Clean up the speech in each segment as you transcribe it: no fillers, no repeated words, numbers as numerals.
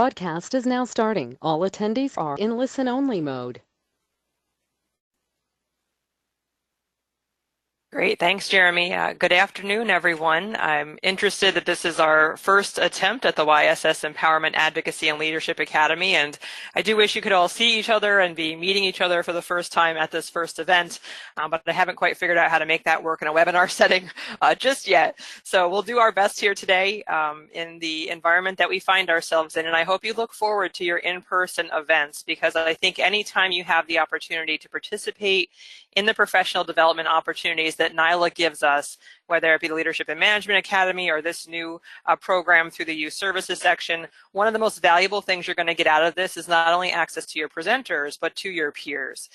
broadcast is now starting. All attendees are in listen-only mode. Great. Thanks, Jeremy. Good afternoon, everyone. I'm interested that this is our first attempt at the YSS Empowerment Advocacy and Leadership Academy, and I do wish you could all see each other and be meeting each other for the first time at this first event, but I haven't quite figured out how to make that work in a webinar setting just yet. So we'll do our best here today in the environment that we find ourselves in, and I hope you look forward to your in-person events, because I think anytime you have the opportunity to participate in the professional development opportunities that NYLA gives us, whether it be the Leadership and Management Academy or this new program through the Youth Services section, one of the most valuable things you're going to get out of this is not only access to your presenters, but to your peers.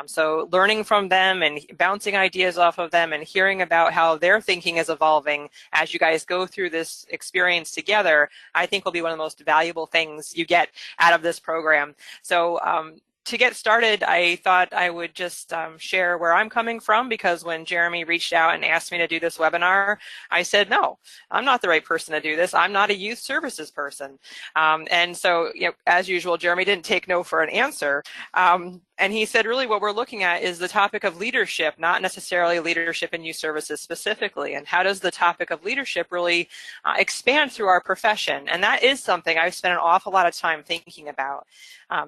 So learning from them and bouncing ideas off of them and hearing about how their thinking is evolving as you guys go through this experience together, I think will be one of the most valuable things you get out of this program. So to get started, I thought I would just share where I'm coming from, because when Jeremy reached out and asked me to do this webinar, I said, no, I'm not the right person to do this. I'm not a youth services person. And so, as usual, Jeremy didn't take no for an answer. And he said, really, what we're looking at is the topic of leadership, not necessarily leadership in youth services specifically. And how does the topic of leadership really expand through our profession? And that is something I've spent an awful lot of time thinking about.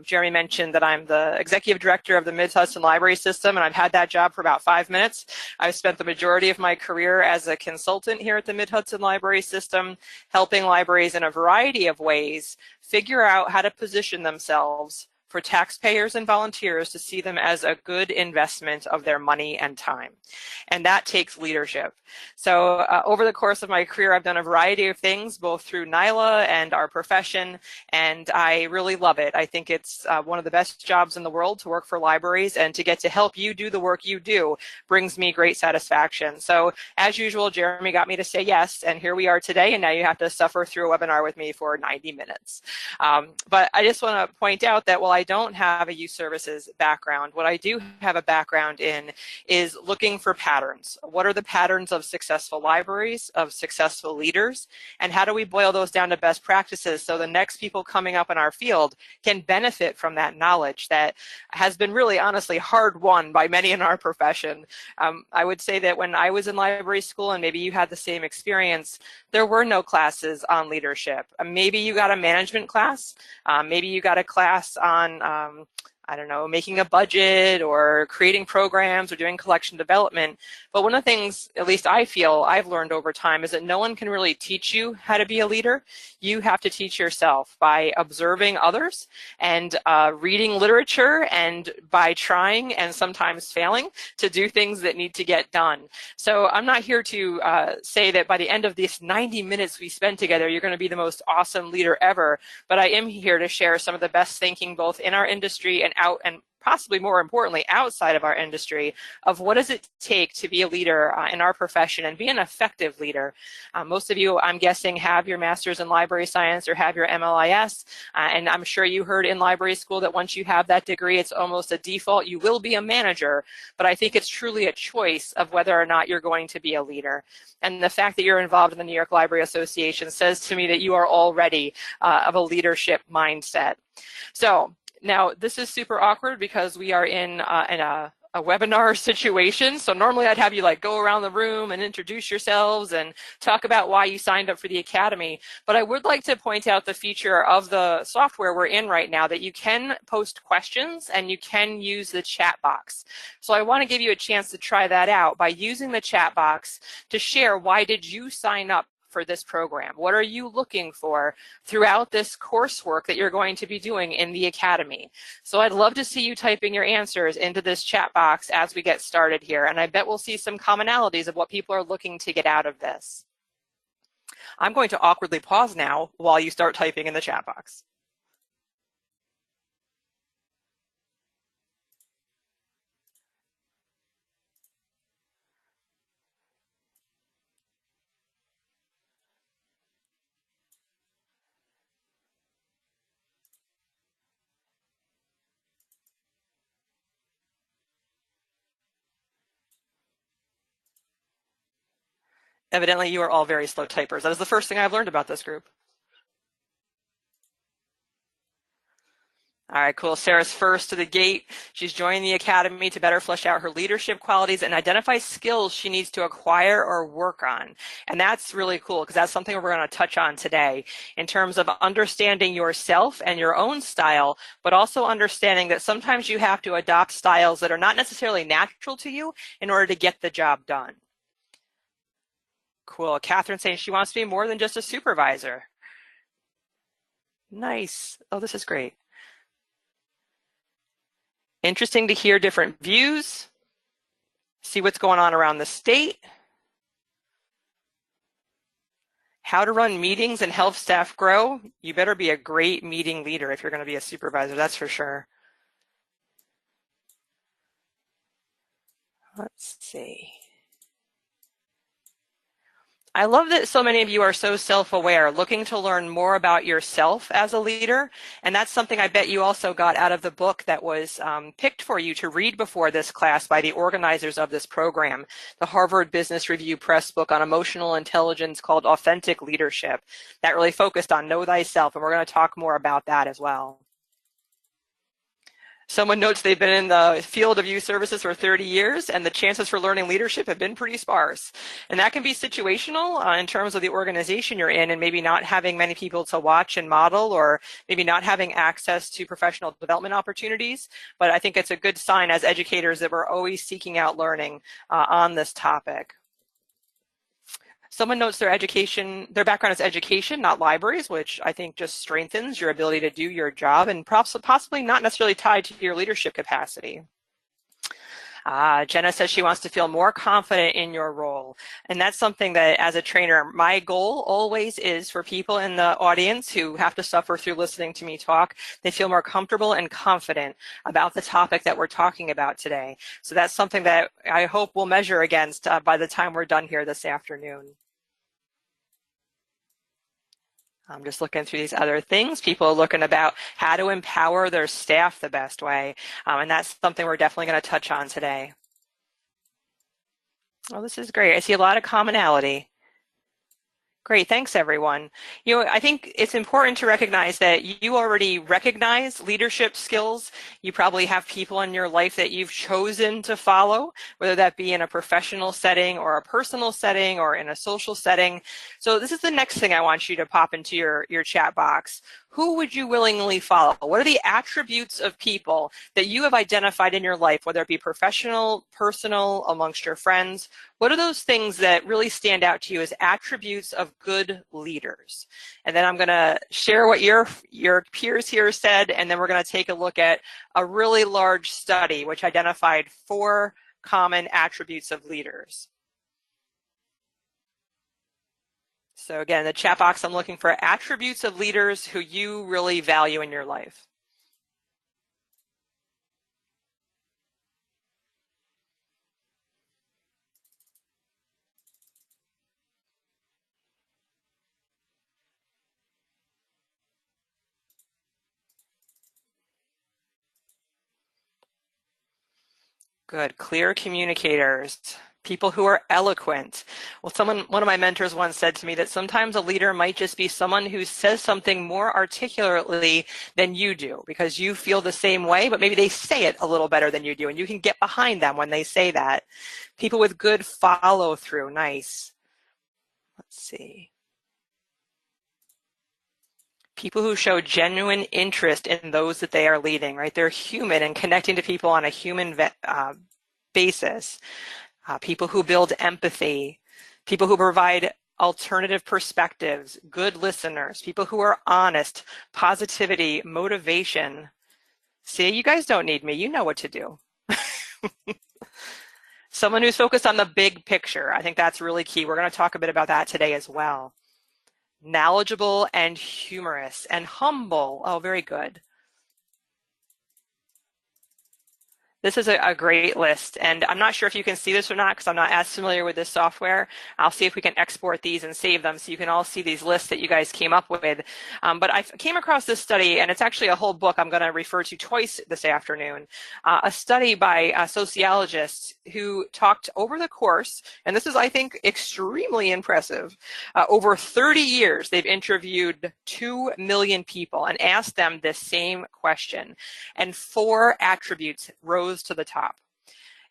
Jeremy mentioned that I'm the executive director of the Mid-Hudson Library System, and I've had that job for about 5 minutes. I've spent the majority of my career as a consultant here at the Mid-Hudson Library System, helping libraries in a variety of ways figure out how to position themselves for taxpayers and volunteers to see them as a good investment of their money and time. And that takes leadership. So over the course of my career, I've done a variety of things, both through NYLA and our profession, and I really love it. I think it's one of the best jobs in the world to work for libraries, and to get to help you do the work you do brings me great satisfaction. So as usual, Jeremy got me to say yes, and here we are today, and now you have to suffer through a webinar with me for 90 minutes. But I just want to point out that while I don't have a youth services background, what I do have a background in is looking for patterns. What are the patterns of successful libraries, of successful leaders, and how do we boil those down to best practices so the next people coming up in our field can benefit from that knowledge that has been really, honestly, hard won by many in our profession. I would say that when I was in library school, and maybe you had the same experience, there were no classes on leadership. Maybe you got a management class, maybe you got a class on I don't know, making a budget or creating programs or doing collection development. But one of the things, at least I feel I've learned over time, is that no one can really teach you how to be a leader. You have to teach yourself by observing others and reading literature, and by trying and sometimes failing to do things that need to get done. So I'm not here to say that by the end of these 90 minutes we spend together, you're going to be the most awesome leader ever. But I am here to share some of the best thinking, both in our industry and out, and possibly more importantly outside of our industry, of what does it take to be a leader in our profession and be an effective leader. Most of you, I'm guessing, have your master's in library science or have your MLIS, and I'm sure you heard in library school that once you have that degree, it's almost a default. You will be a manager, but I think it's truly a choice of whether or not you're going to be a leader. And the fact that you're involved in the New York Library Association says to me that you are already of a leadership mindset. So now, this is super awkward because we are in a webinar situation. So normally I'd have you go around the room and introduce yourselves and talk about why you signed up for the Academy. But I would like to point out the feature of the software we're in right now, that you can post questions and you can use the chat box. So I want to give you a chance to try that out by using the chat box to share, why did you sign up for this program? What are you looking for throughout this coursework that you're going to be doing in the Academy? So I'd love to see you typing your answers into this chat box as we get started here, and I bet we'll see some commonalities of what people are looking to get out of this. I'm going to awkwardly pause now while you start typing in the chat box. Evidently, you are all very slow typers. That is the first thing I've learned about this group. All right, cool. Sarah's first to the gate. She's joining the academy to better flesh out her leadership qualities and identify skills she needs to acquire or work on. And that's really cool because that's something we're going to touch on today in terms of understanding yourself and your own style, but also understanding that sometimes you have to adopt styles that are not necessarily natural to you in order to get the job done. Cool. Catherine saying she wants to be more than just a supervisor. Nice. Oh, this is great. Interesting to hear different views, see what's going on around the state, how to run meetings and help staff grow. You better be a great meeting leader if you're going to be a supervisor, that's for sure. Let's see. I love that so many of you are so self-aware, looking to learn more about yourself as a leader. And that's something I bet you also got out of the book that was picked for you to read before this class by the organizers of this program, the Harvard Business Review Press book on emotional intelligence called Authentic Leadership. That really focused on know thyself, and we're going to talk more about that as well. Someone notes they've been in the field of youth services for 30 years and the chances for learning leadership have been pretty sparse. And that can be situational in terms of the organization you're in and maybe not having many people to watch and model or maybe not having access to professional development opportunities. But I think it's a good sign as educators that we're always seeking out learning on this topic. Someone notes their background is education, not libraries, which I think just strengthens your ability to do your job and possibly not necessarily tied to your leadership capacity. Jenna says she wants to feel more confident in your role. And that's something that as a trainer, my goal always is for people in the audience who have to suffer through listening to me talk, they feel more comfortable and confident about the topic that we're talking about today. So that's something that I hope we'll measure against by the time we're done here this afternoon. I'm just looking through these other things. People are looking about how to empower their staff the best way. And that's something we're definitely going to touch on today. Oh, this is great. I see a lot of commonality. Great, thanks everyone. I think it's important to recognize that you already recognize leadership skills. You probably have people in your life that you've chosen to follow, whether that be in a professional setting or a personal setting or in a social setting. So this is the next thing I want you to pop into your chat box. Who would you willingly follow? What are the attributes of people that you have identified in your life, whether it be professional, personal, amongst your friends? What are those things that really stand out to you as attributes of good leaders? And then I'm going to share what your peers here said, and then we're going to take a look at a really large study which identified 4 common attributes of leaders. So again, in the chat box, I'm looking for attributes of leaders who you really value in your life. Good, clear communicators, people who are eloquent. Well, one of my mentors once said to me that sometimes a leader might just be someone who says something more articulately than you do because you feel the same way, but maybe they say it a little better than you do, and you can get behind them when they say that. People with good follow through, nice. Let's see. People who show genuine interest in those that they are leading, right? They're human and connecting to people on a human basis. People who build empathy, people who provide alternative perspectives, good listeners, people who are honest, positivity, motivation. See, you guys don't need me. You know what to do. Someone who's focused on the big picture. I think that's really key. We're going to talk a bit about that today as well. Knowledgeable and humorous and humble. Oh, very good. This is a great list, and I'm not sure if you can see this or not because I'm not as familiar with this software. I'll see if we can export these and save them so you can all see these lists that you guys came up with. But I came across this study, and it's actually a whole book I'm going to refer to twice this afternoon, a study by sociologists who talked over the course, and this is, I think, extremely impressive. Over 30 years, they've interviewed 2 million people and asked them this same question, and 4 attributes rose to the top.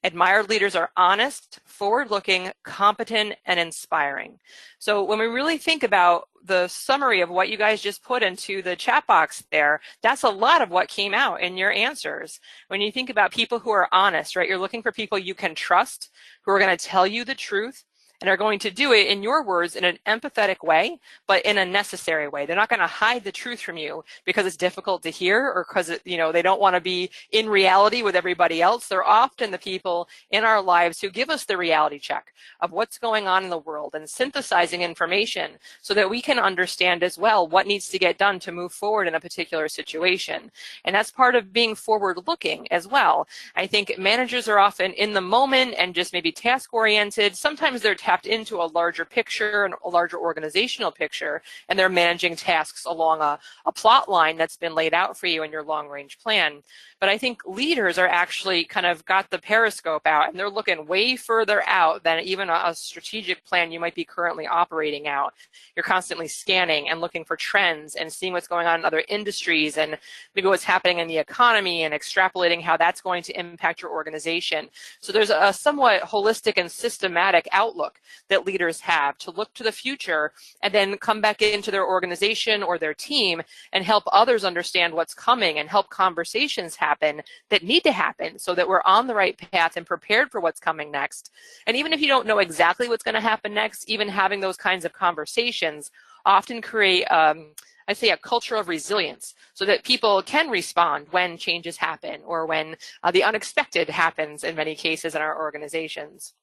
Admired leaders are honest, forward-looking, competent, and inspiring. So when we really think about the summary of what you guys just put into the chat box there, that's a lot of what came out in your answers. When you think about people who are honest, right, you're looking for people you can trust, who are going to tell you the truth, and are going to do it, in your words, in an empathetic way, but in a necessary way. They're not going to hide the truth from you because it's difficult to hear or because they don't want to be in reality with everybody else. They're often the people in our lives who give us the reality check of what's going on in the world and synthesizing information so that we can understand as well what needs to get done to move forward in a particular situation. And that's part of being forward-looking as well. I think managers are often in the moment and just maybe task-oriented. Sometimes they're tapped into a larger picture and a larger organizational picture, and they're managing tasks along a plot line that's been laid out for you in your long-range plan. But I think leaders are actually kind of got the periscope out, and they're looking way further out than even a strategic plan you might be currently operating out. You're constantly scanning and looking for trends and seeing what's going on in other industries and maybe what's happening in the economy and extrapolating how that's going to impact your organization. So there's a somewhat holistic and systematic outlook that leaders have to look to the future and then come back into their organization or their team and help others understand what's coming and help conversations happen that need to happen so that we're on the right path and prepared for what's coming next. And even if you don't know exactly what's going to happen next, even having those kinds of conversations often create I'd say a culture of resilience so that people can respond when changes happen or when the unexpected happens in many cases in our organizations.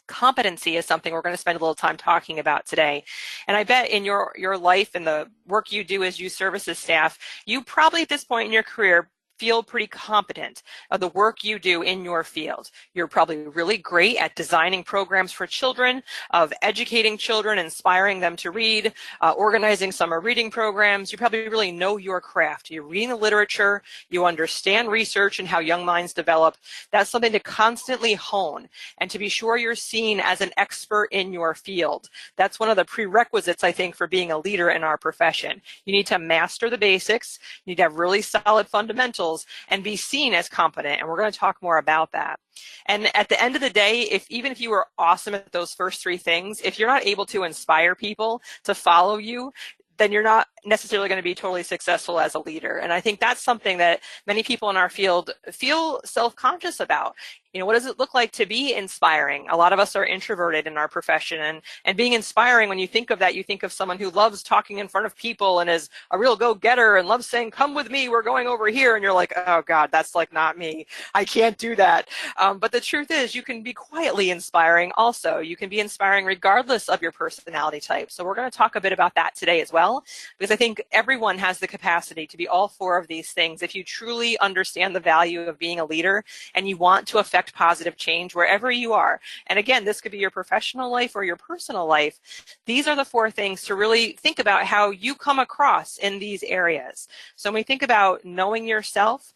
Competency is something we're going to spend a little time talking about today. And I bet in your life and the work you do as youth services staff, you probably at this point in your career feel pretty competent of the work you do in your field. You're probably really great at designing programs for children, of educating children, inspiring them to read, organizing summer reading programs. You probably really know your craft. You're reading the literature, you understand research and how young minds develop. That's something to constantly hone and to be sure you're seen as an expert in your field. That's one of the prerequisites, I think, for being a leader in our profession. You need to master the basics, you need to have really solid fundamentals, and be seen as competent, and we're going to talk more about that. And at the end of the day, even if you were awesome at those first 3 things, if you're not able to inspire people to follow you, then you're not necessarily going to be totally successful as a leader. And I think that's something that many people in our field feel self-conscious about. What does it look like to be inspiring? A lot of us are introverted in our profession, and being inspiring, when you think of that, you think of someone who loves talking in front of people and is a real go-getter and loves saying, come with me, we're going over here. And you're like, oh God, that's like not me. I can't do that. But the truth is you can be quietly inspiring also. You can be inspiring regardless of your personality type. So we're going to talk a bit about that today as well, because I think everyone has the capacity to be all 4 of these things if you truly understand the value of being a leader and you want to affect positive change wherever you are. And again, this could be your professional life or your personal life. These are the 4 things to really think about how you come across in these areas. So when we think about knowing yourself,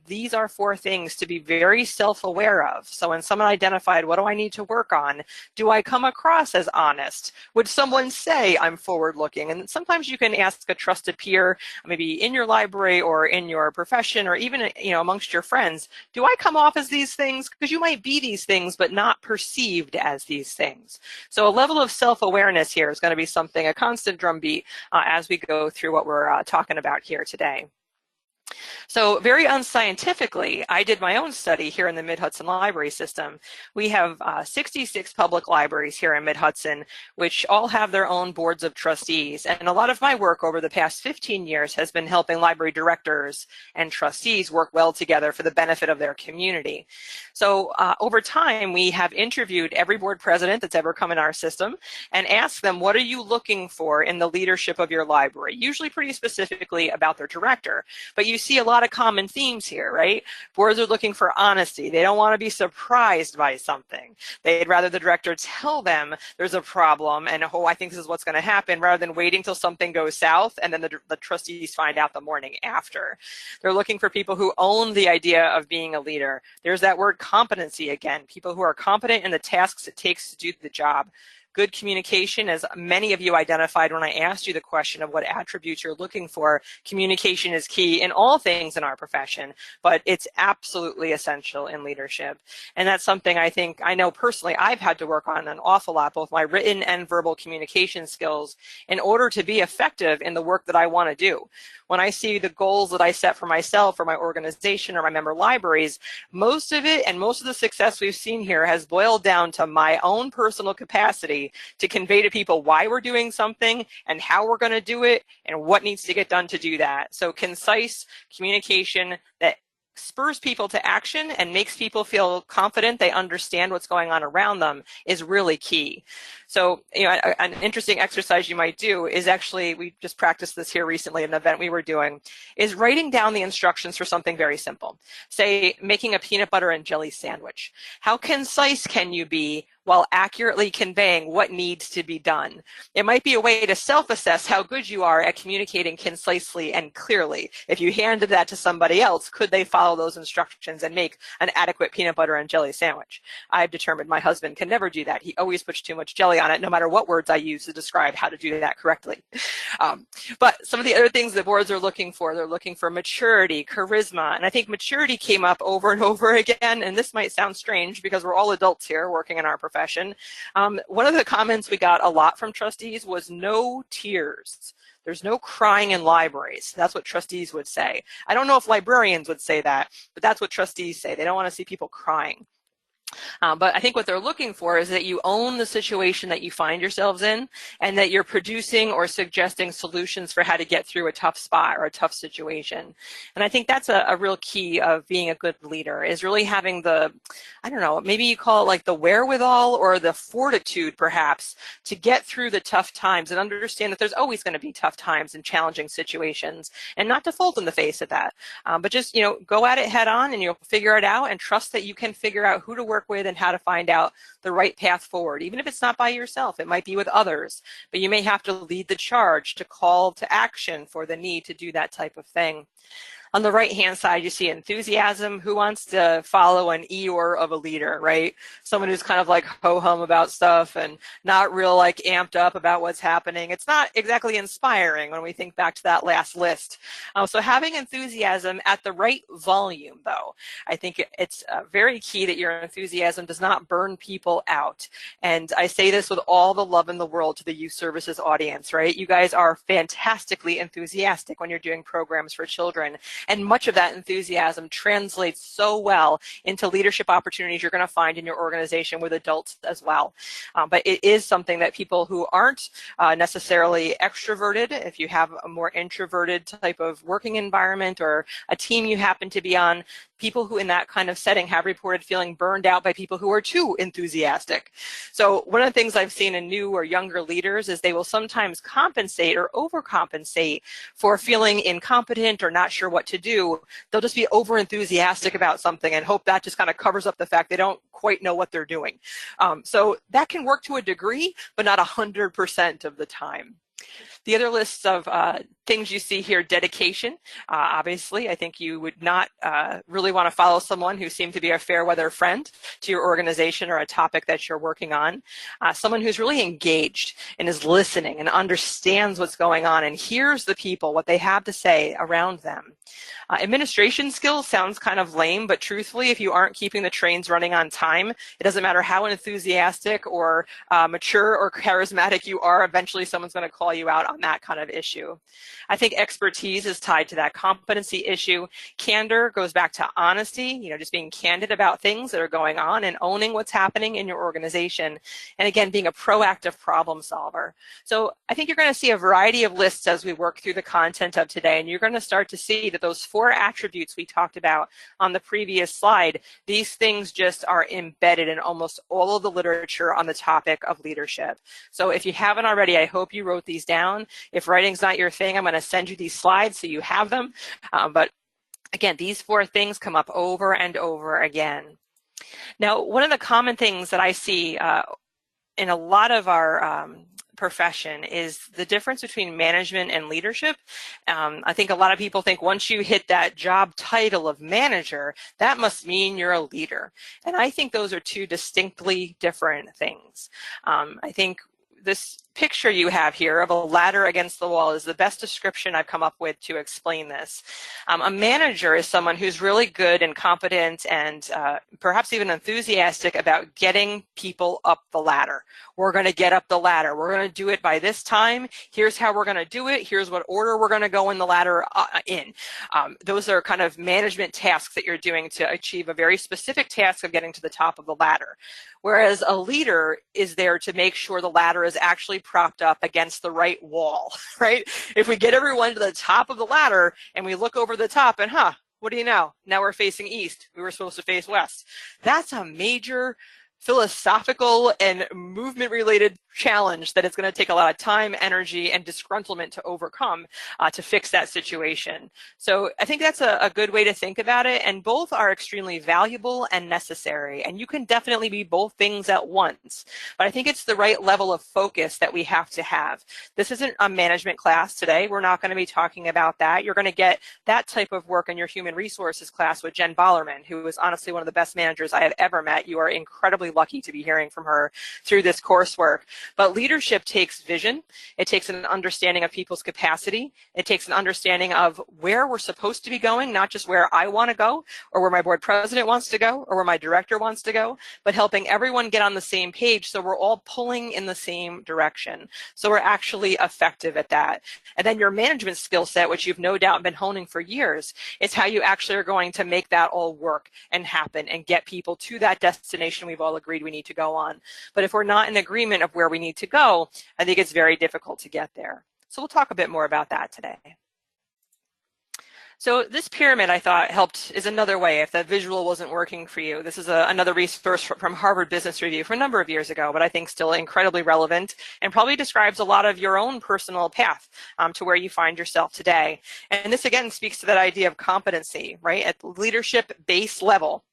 these are 4 things to be very self-aware of. So when someone identified, what do I need to work on? Do I come across as honest? Would someone say I'm forward-looking? And sometimes you can ask a trusted peer, maybe in your library or in your profession or even amongst your friends, do I come off as these things? Because you might be these things, but not perceived as these things. So a level of self-awareness here is going to be something, a constant drumbeat as we go through what we're talking about here today. So very unscientifically, I did my own study here in the Mid-Hudson Library System. We have 66 public libraries here in Mid-Hudson, which all have their own boards of trustees. And a lot of my work over the past 15 years has been helping library directors and trustees work well together for the benefit of their community. So over time, we have interviewed every board president that's ever come in our system and asked them, what are you looking for in the leadership of your library? Usually pretty specifically about their director. But you see a lot lot of common themes here, right? Boards are looking for honesty. They don't want to be surprised by something. They'd rather the director tell them there's a problem and, oh, I think this is what's going to happen, rather than waiting till something goes south and then the trustees find out the morning after. They're looking for people who own the idea of being a leader. There's that word competency again, people who are competent in the tasks it takes to do the job. Good communication, as many of you identified when I asked you the question of what attributes you're looking for. Communication is key in all things in our profession, but it's absolutely essential in leadership. And that's something I know personally I've had to work on an awful lot, both my written and verbal communication skills, in order to be effective in the work that I want to do. When I see the goals that I set for myself or my organization or my member libraries, most of it and most of the success we've seen here has boiled down to my own personal capacity to convey to people why we're doing something and how we're going to do it and what needs to get done to do that. So concise communication that spurs people to action and makes people feel confident they understand what's going on around them is really key. So, an interesting exercise you might do is actually, we just practiced this here recently at an event we were doing, is writing down the instructions for something very simple. Say, making a peanut butter and jelly sandwich. How concise can you be while accurately conveying what needs to be done? It might be a way to self-assess how good you are at communicating concisely and clearly. If you handed that to somebody else, could they follow those instructions and make an adequate peanut butter and jelly sandwich? I've determined my husband can never do that. He always puts too much jelly on it, no matter what words I use to describe how to do that correctly. But some of the other things the boards are looking for, they're looking for maturity, charisma, and I think maturity came up over and over again, and this might sound strange because we're all adults here working in our profession. One of the comments we got a lot from trustees was no tears. There's no crying in libraries. That's what trustees would say. I don't know if librarians would say that, but that's what trustees say. They don't want to see people crying. But I think what they're looking for is that you own the situation that you find yourselves in and that you're producing or suggesting solutions for how to get through a tough spot or a tough situation. And I think that's a real key of being a good leader, is really having the, I don't know, maybe you call it like the wherewithal or the fortitude perhaps to get through the tough times and understand that there's always going to be tough times and challenging situations, and not to fold in the face of that. But just, go at it head on and you'll figure it out, and trust that you can figure out who to work with and how to find out the right path forward. Even if it's not by yourself, it might be with others, but you may have to lead the charge to call to action for the need to do that type of thing. On the right-hand side, you see enthusiasm. Who wants to follow an Eeyore of a leader, right? Someone who's kind of like ho-hum about stuff and not real like amped up about what's happening. It's not exactly inspiring when we think back to that last list. So having enthusiasm at the right volume, though, I think it's very key that your enthusiasm does not burn people out. And I say this with all the love in the world to the youth services audience, right? You guys are fantastically enthusiastic when you're doing programs for children. And much of that enthusiasm translates so well into leadership opportunities you're going to find in your organization with adults as well. But it is something that people who aren't necessarily extroverted, if you have a more introverted type of working environment or a team you happen to be on, people who in that kind of setting have reported feeling burned out by people who are too enthusiastic. So one of the things I've seen in new or younger leaders is they will sometimes compensate or overcompensate for feeling incompetent or not sure what to do. They'll just be over enthusiastic about something and hope that just kind of covers up the fact they don't quite know what they're doing. So that can work to a degree, but not 100% of the time. The other lists of things you see here, dedication. Obviously, I think you would not really want to follow someone who seemed to be a fair weather friend to your organization or a topic that you're working on. Someone who's really engaged and is listening and understands what's going on and hears the people, what they have to say around them. Administration skills sounds kind of lame, but truthfully, if you aren't keeping the trains running on time, it doesn't matter how enthusiastic or mature or charismatic you are, eventually someone's going to call you out on that kind of issue. I think expertise is tied to that competency issue. Candor goes back to honesty, just being candid about things that are going on and owning what's happening in your organization. And again, being a proactive problem solver. So I think you're going to see a variety of lists as we work through the content of today, and you're going to start to see that those 4 attributes we talked about on the previous slide, these things just are embedded in almost all of the literature on the topic of leadership. So if you haven't already, I hope you wrote these down. If writing's not your thing, I'm going to send you these slides so you have them. But Again, these four things come up over and over again. Now, one of the common things that I see in a lot of our profession is the difference between management and leadership. I think a lot of people think once you hit that job title of manager, that must mean you're a leader. And I think those are two distinctly different things. I think this picture you have here of a ladder against the wall is the best description I've come up with to explain this. A manager is someone who's really good and competent and perhaps even enthusiastic about getting people up the ladder. We're going to get up the ladder. We're going to do it by this time. Here's how we're going to do it. Here's what order we're going to go in the ladder in. Those are kind of management tasks that you're doing to achieve a very specific task of getting to the top of the ladder. Whereas a leader is there to make sure the ladder is actually propped up against the right wall, right? If we get everyone to the top of the ladder and we look over the top and, what do you know? Now we're facing east. We were supposed to face west. That's a major philosophical and movement-related challenge that it's going to take a lot of time, energy, and disgruntlement to overcome to fix that situation. So I think that's a good way to think about it, and both are extremely valuable and necessary, and you can definitely be both things at once. But I think it's the right level of focus that we have to have. This isn't a management class today. We're not going to be talking about that. You're going to get that type of work in your human resources class with Jen Bollerman, who is honestly one of the best managers I have ever met. You are incredibly lucky to be hearing from her through this coursework. But leadership takes vision. It takes an understanding of people's capacity. It takes an understanding of where we're supposed to be going, not just where I want to go or where my board president wants to go or where my director wants to go, but helping everyone get on the same page so we're all pulling in the same direction. So we're actually effective at that. And then your management skill set, which you've no doubt been honing for years, is how you actually are going to make that all work and happen and get people to that destination we've all agreed we need to go on. But if we're not in agreement of where we need to go, I think it's very difficult to get there. So we'll talk a bit more about that today. So this pyramid, I thought, is another way if the visual wasn't working for you. This is another resource from Harvard Business Review from a number of years ago, but I think still incredibly relevant and probably describes a lot of your own personal path to where you find yourself today. And this, again, speaks to that idea of competency, right? At the leadership base level,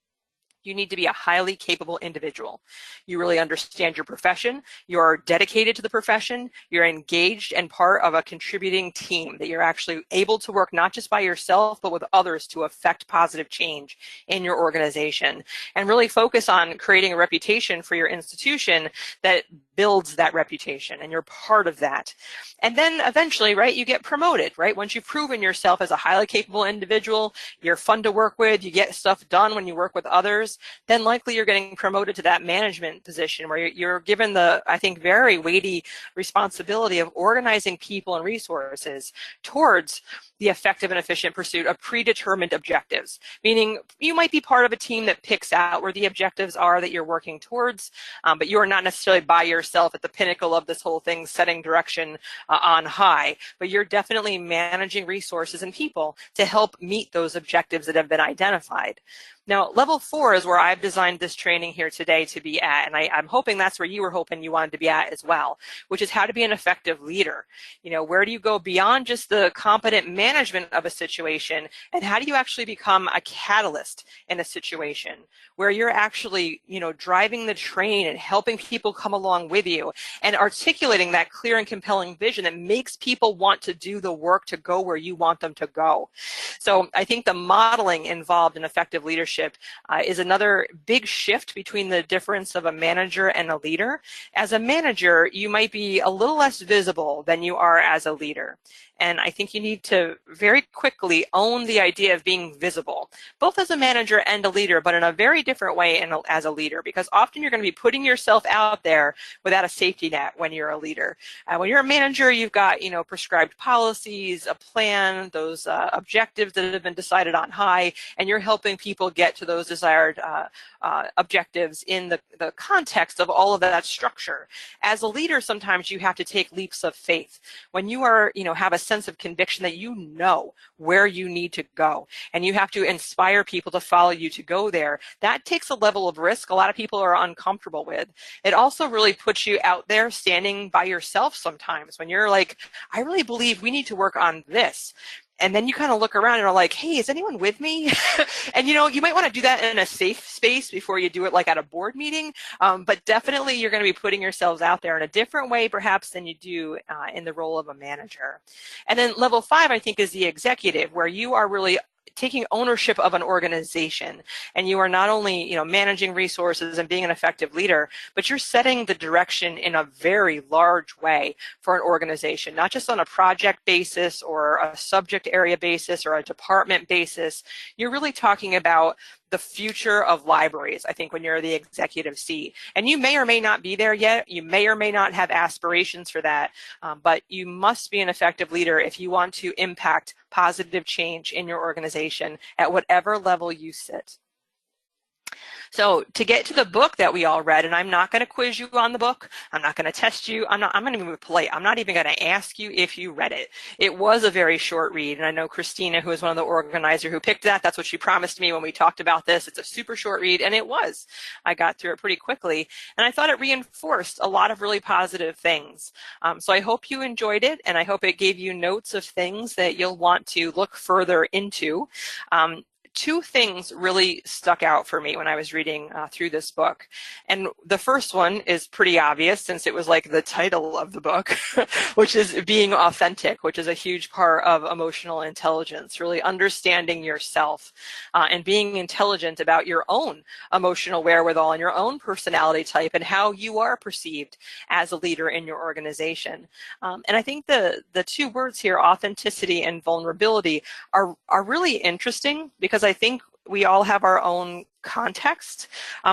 you need to be a highly capable individual. You really understand your profession. You're dedicated to the profession. You're engaged and part of a contributing team, that you're actually able to work not just by yourself, but with others to affect positive change in your organization, and really focus on creating a reputation for your institution that builds that reputation, and you're part of that. And then eventually, right, you get promoted, right? Once you've proven yourself as a highly capable individual, you're fun to work with, you get stuff done when you work with others, then likely you're getting promoted to that management position where you're given the, I think, very weighty responsibility of organizing people and resources towards the effective and efficient pursuit of predetermined objectives, meaning you might be part of a team that picks out where the objectives are that you're working towards, but you are not necessarily by yourself at the pinnacle of this whole thing, setting direction on high, but you're definitely managing resources and people to help meet those objectives that have been identified. Now, level 4 is where I've designed this training here today to be at, and I'm hoping that's where you were hoping you wanted to be at as well, which is how to be an effective leader. You know, where do you go beyond just the competent management of a situation, and how do you actually become a catalyst in a situation where you're actually, you know, driving the train and helping people come along with you and articulating that clear and compelling vision that makes people want to do the work to go where you want them to go. So I think the modeling involved in effective leadership is another big shift between the difference of a manager and a leader. As a manager, you might be a little less visible than you are as a leader. And I think you need to very quickly own the idea of being visible, both as a manager and a leader, but in a very different way as a leader, because often you're going to be putting yourself out there without a safety net when you're a leader. When you're a manager, you've got, you know, prescribed policies, a plan, those objectives that have been decided on high, and you're helping people get to those desired objectives in the context of all of that structure. As a leader, sometimes you have to take leaps of faith. When you are, you know, have a sense of conviction that you know where you need to go, and you have to inspire people to follow you to go there, that takes a level of risk a lot of people are uncomfortable with. It also really puts you out there standing by yourself sometimes when you're like, I really believe we need to work on this. and then you kind of look around and are like, hey, is anyone with me? And you might want to do that in a safe space before you do it like at a board meeting, but definitely you're going to be putting yourselves out there in a different way perhaps than you do in the role of a manager. And then level 5, I think, is the executive, where you are really taking ownership of an organization, and you are not only managing resources and being an effective leader, but you're setting the direction in a very large way for an organization, not just on a project basis or a subject area basis or a department basis. You're really talking about the future of libraries, I think, when you're the executive seat. And you may or may not be there yet. You may or may not have aspirations for that, but you must be an effective leader if you want to impact positive change in your organization at whatever level you sit. So to get to the book that we all read, and I'm not going to quiz you on the book, I'm not going to test you, I'm going to be polite. I'm not even going to ask you if you read it. It was a very short read, and I know Christina, who is one of the organizers who picked that's what she promised me when we talked about this. It's a super short read, and it was. I got through it pretty quickly, and I thought it reinforced a lot of really positive things. So I hope you enjoyed it, and I hope it gave you notes of things that you'll want to look further into. Two things really stuck out for me when I was reading through this book. And the first one is pretty obvious, since it was like the title of the book, which is being authentic, which is a huge part of emotional intelligence, really understanding yourself and being intelligent about your own emotional wherewithal and your own personality type and how you are perceived as a leader in your organization. And I think the two words here, authenticity and vulnerability, are really interesting, because I think we all have our own context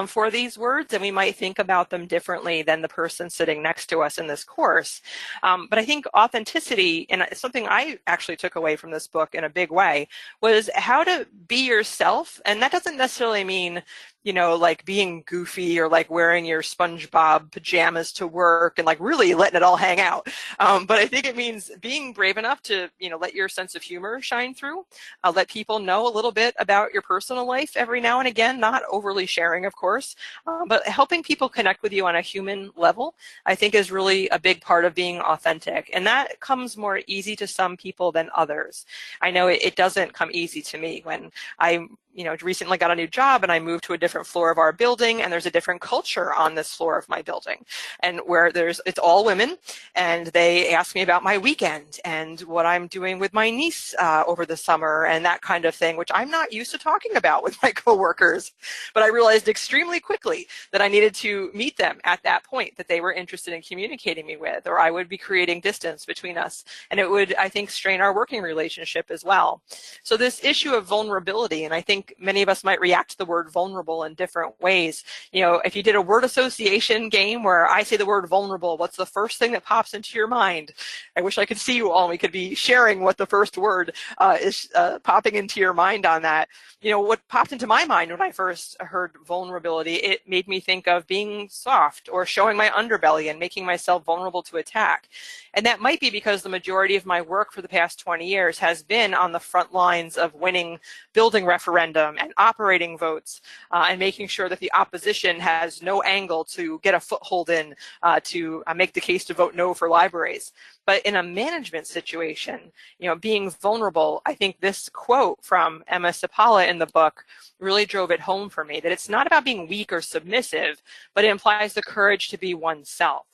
for these words, and we might think about them differently than the person sitting next to us in this course. But I think authenticity, and something I actually took away from this book in a big way, was how to be yourself. And that doesn't necessarily mean like being goofy or like wearing your SpongeBob pajamas to work and like really letting it all hang out. But I think it means being brave enough to, let your sense of humor shine through, let people know a little bit about your personal life every now and again, not overly sharing, of course, but helping people connect with you on a human level, I think, is really a big part of being authentic. And that comes more easy to some people than others. I know it doesn't come easy to me. When I recently got a new job and I moved to a different floor of our building, and there's a different culture on this floor of my building, and where it's all women, and they ask me about my weekend and what I'm doing with my niece over the summer and that kind of thing, which I'm not used to talking about with my coworkers. But I realized extremely quickly that I needed to meet them at that point that they were interested in communicating me with, or I would be creating distance between us, and it would, I think, strain our working relationship as well. So this issue of vulnerability, and I think many of us might react to the word vulnerable in different ways. If you did a word association game where I say the word vulnerable, what's the first thing that pops into your mind? I wish I could see you all and we could be sharing what the first word is popping into your mind on that. What popped into my mind when I first heard vulnerability, it made me think of being soft or showing my underbelly and making myself vulnerable to attack. And that might be because the majority of my work for the past 20 years has been on the front lines of winning building referendum and operating votes, and making sure that the opposition has no angle to get a foothold in to make the case to vote no for libraries. But in a management situation, being vulnerable, I think this quote from Emma Sapala in the book really drove it home for me, that it's not about being weak or submissive, but it implies the courage to be oneself.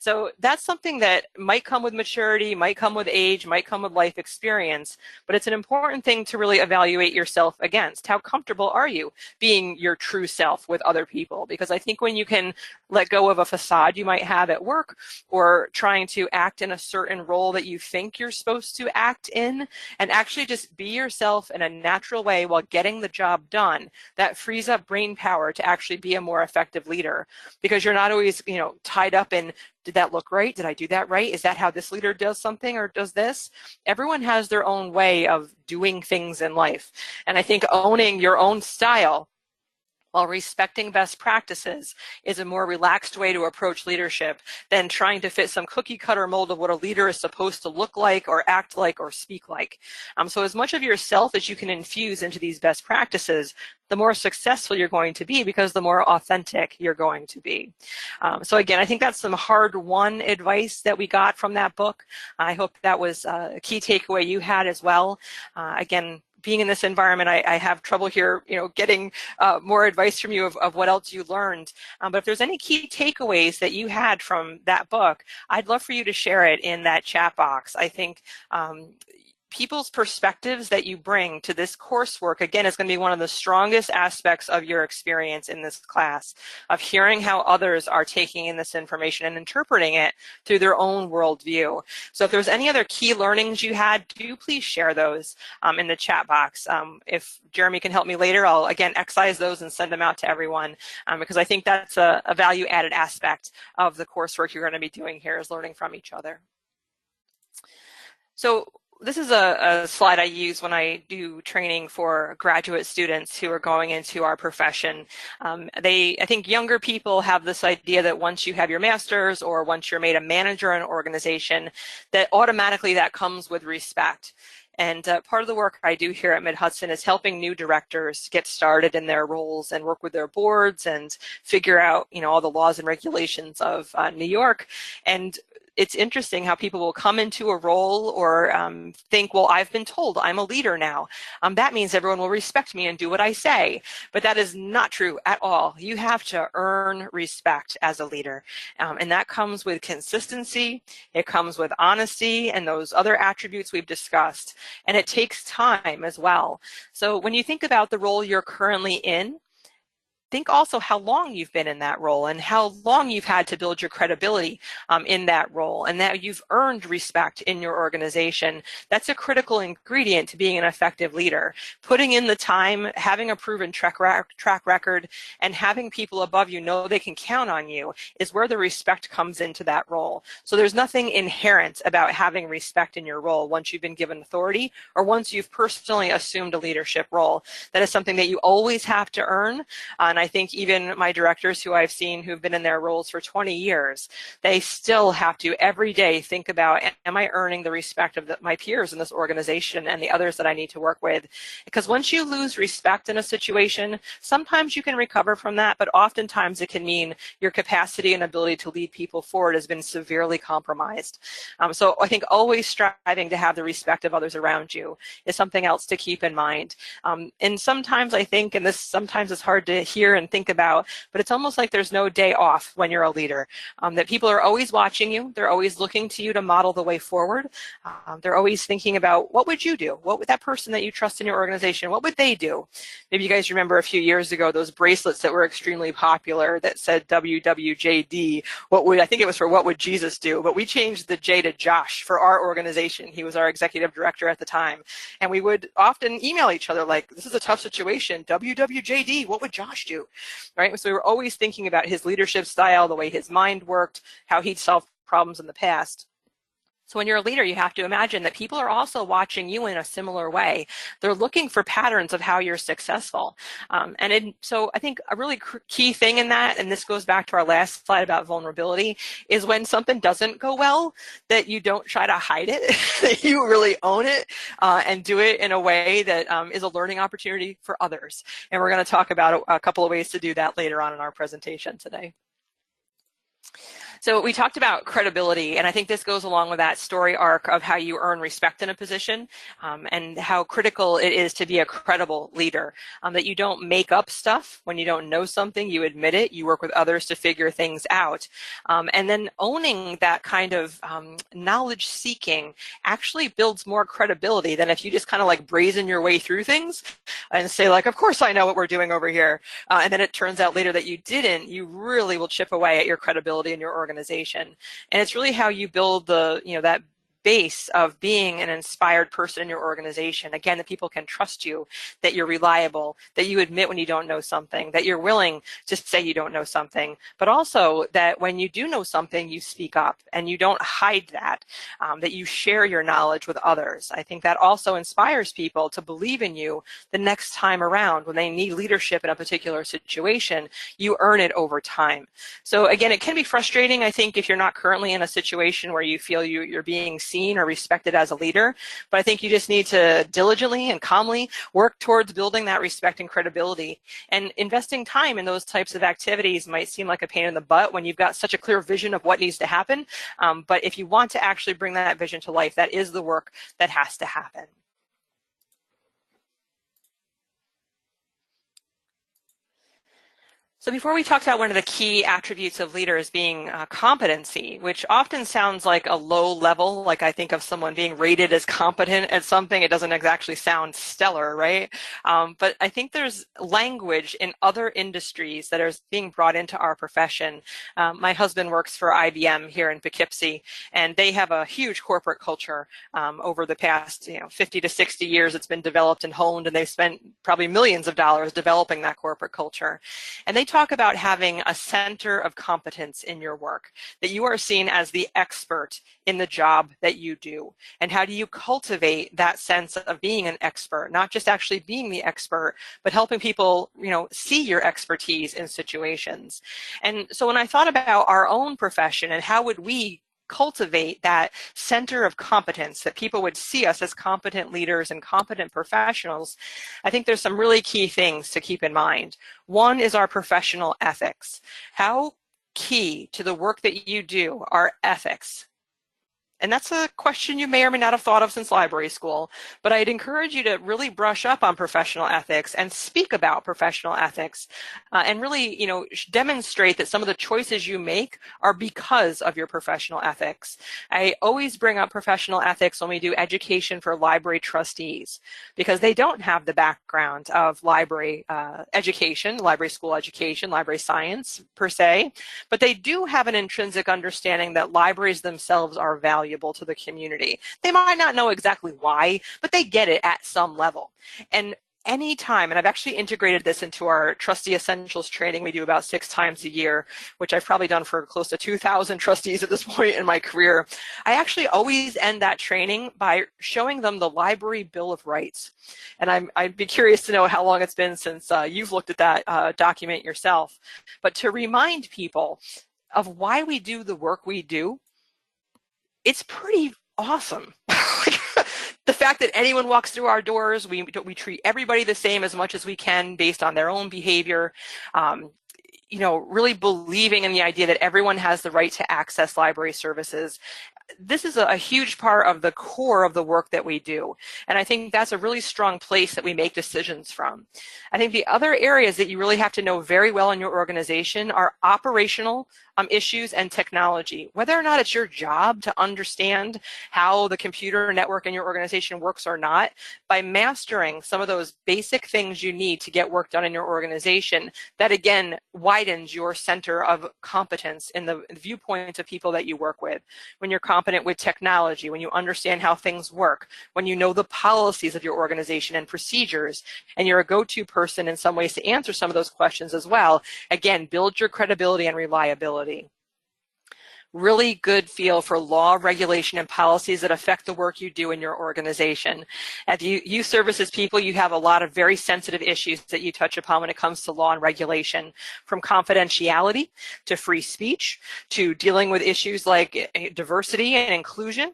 So that's something that might come with maturity, might come with age, might come with life experience, but it's an important thing to really evaluate yourself against. How comfortable are you being your true self with other people? Because I think when you can let go of a facade you might have at work, or trying to act in a certain role that you think you're supposed to act in, and actually just be yourself in a natural way while getting the job done, that frees up brain power to actually be a more effective leader, because you're not always, tied up in, did that look right? Did I do that right? Is that how this leader does something or does this? Everyone has their own way of doing things in life. And I think owning your own style while respecting best practices is a more relaxed way to approach leadership than trying to fit some cookie cutter mold of what a leader is supposed to look like or act like or speak like. So as much of yourself as you can infuse into these best practices, the more successful you're going to be, because the more authentic you're going to be. So again, I think that's some hard-won advice that we got from that book. I hope that was a key takeaway you had as well. Again, being in this environment, I have trouble here, getting more advice from you of what else you learned. But if there's any key takeaways that you had from that book, I'd love for you to share it in that chat box. I think people's perspectives that you bring to this coursework, again, is going to be one of the strongest aspects of your experience in this class, of hearing how others are taking in this information and interpreting it through their own worldview. So if there's any other key learnings you had, do please share those in the chat box. If Jeremy can help me later, I'll again excise those and send them out to everyone, because I think that's a value-added aspect of the coursework you're going to be doing here, is learning from each other. So this is a slide I use when I do training for graduate students who are going into our profession. I think younger people have this idea that once you have your master's, or once you're made a manager in an organization, that automatically that comes with respect. And part of the work I do here at Mid-Hudson is helping new directors get started in their roles and work with their boards and figure out, all the laws and regulations of New York. And it's interesting how people will come into a role or think, well, I've been told I'm a leader now. That means everyone will respect me and do what I say. But that is not true at all. You have to earn respect as a leader. And that comes with consistency. It comes with honesty and those other attributes we've discussed. And it takes time as well. So when you think about the role you're currently in, think also how long you've been in that role and how long you've had to build your credibility in that role, and that you've earned respect in your organization. That's a critical ingredient to being an effective leader. Putting in the time, having a proven track record, and having people above you know they can count on you is where the respect comes into that role. So there's nothing inherent about having respect in your role once you've been given authority or once you've personally assumed a leadership role. That is something that you always have to earn. And I think even my directors who I've seen who've been in their roles for 20 years, they still have to every day think about, am I earning the respect of my peers in this organization and the others that I need to work with? Because once you lose respect in a situation, sometimes you can recover from that, but oftentimes it can mean your capacity and ability to lead people forward has been severely compromised. So I think always striving to have the respect of others around you is something else to keep in mind. And sometimes I think, and this sometimes is hard to hear and think about, but it's almost like there's no day off when you're a leader, that people are always watching you. They're always looking to you to model the way forward. They're always thinking about, what would you do? What would that person that you trust in your organization, what would they do? Maybe you guys remember a few years ago, those bracelets that were extremely popular that said WWJD. I think it was for what would Jesus do? But we changed the J to Josh for our organization. He was our executive director at the time. And we would often email each other like, this is a tough situation. WWJD, what would Josh do? Right? So we were always thinking about his leadership style, the way his mind worked, how he'd solved problems in the past. So when you're a leader, you have to imagine that people are also watching you in a similar way. They're looking for patterns of how you're successful. So I think a really key thing in that, and this goes back to our last slide about vulnerability, is when something doesn't go well, that you don't try to hide it, that you really own it and do it in a way that is a learning opportunity for others. And we're going to talk about a couple of ways to do that later on in our presentation today. So we talked about credibility, and I think this goes along with that story arc of how you earn respect in a position and how critical it is to be a credible leader, that you don't make up stuff. When you don't know something, you admit it, you work with others to figure things out. And then owning that kind of knowledge seeking actually builds more credibility than if you just kind of like brazen your way through things and say like, of course I know what we're doing over here. And then it turns out later that you didn't. You really will chip away at your credibility in your organization. And it's really how you build that base of being an inspired person in your organization. Again, that people can trust you, that you're reliable, that you admit when you don't know something, that you're willing to say you don't know something, but also that when you do know something, you speak up and you don't hide that, that you share your knowledge with others. I think that also inspires people to believe in you the next time around when they need leadership in a particular situation. You earn it over time. So again, it can be frustrating, I think, if you're not currently in a situation where you feel you're being seen or respected as a leader, but I think you just need to diligently and calmly work towards building that respect and credibility. And investing time in those types of activities might seem like a pain in the butt when you've got such a clear vision of what needs to happen, but if you want to actually bring that vision to life, that is the work that has to happen. So before we talked about one of the key attributes of leaders being competency, which often sounds like a low level, like I think of someone being rated as competent at something, it doesn't exactly sound stellar, right? But I think there's language in other industries that is being brought into our profession. My husband works for IBM here in Poughkeepsie, and they have a huge corporate culture. Over the past 50 to 60 years, it's been developed and honed, and they've spent probably millions of dollars developing that corporate culture. And they talk about having a center of competence in your work, that you are seen as the expert in the job that you do. And how do you cultivate that sense of being an expert, not just actually being the expert, but helping people, see your expertise in situations. And so when I thought about our own profession and how would we cultivate that center of competence, that people would see us as competent leaders and competent professionals, I think there's some really key things to keep in mind. One is our professional ethics. How key to the work that you do are ethics? And that's a question you may or may not have thought of since library school, but I'd encourage you to really brush up on professional ethics and speak about professional ethics and really, demonstrate that some of the choices you make are because of your professional ethics. I always bring up professional ethics when we do education for library trustees, because they don't have the background of library education, library school education, library science per se, but they do have an intrinsic understanding that libraries themselves are valuable to the community. They might not know exactly why, but they get it at some level. And anytime, and I've actually integrated this into our Trustee Essentials training we do about 6 times a year, which I've probably done for close to 2,000 trustees at this point in my career. I actually always end that training by showing them the Library Bill of Rights. And I'd be curious to know how long it's been since you've looked at that document yourself. But to remind people of why we do the work we do, it's pretty awesome. The fact that anyone walks through our doors, we treat everybody the same as much as we can based on their own behavior. Really believing in the idea that everyone has the right to access library services. This is a huge part of the core of the work that we do. And I think that's a really strong place that we make decisions from. I think the other areas that you really have to know very well in your organization are operational issues and technology. Whether or not it's your job to understand how the computer network in your organization works or not, by mastering some of those basic things you need to get work done in your organization, that again widens your center of competence in the viewpoints of people that you work with. When you're competent with technology, when you understand how things work, when you know the policies of your organization and procedures, and you're a go-to person in some ways to answer some of those questions as well, again, build your credibility and reliability. Really good feel for law, regulation, and policies that affect the work you do in your organization. As youth services people, you have a lot of very sensitive issues that you touch upon when it comes to law and regulation, from confidentiality to free speech to dealing with issues like diversity and inclusion.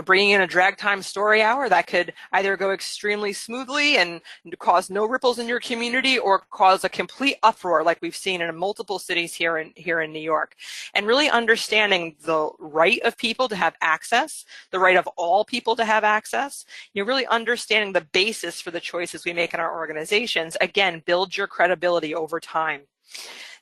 Bringing in a drag time story hour that could either go extremely smoothly and cause no ripples in your community or cause a complete uproar like we've seen in multiple cities here in New York. And really understanding the right of people to have access, the right of all people to have access, really understanding the basis for the choices we make in our organizations, again, build your credibility over time.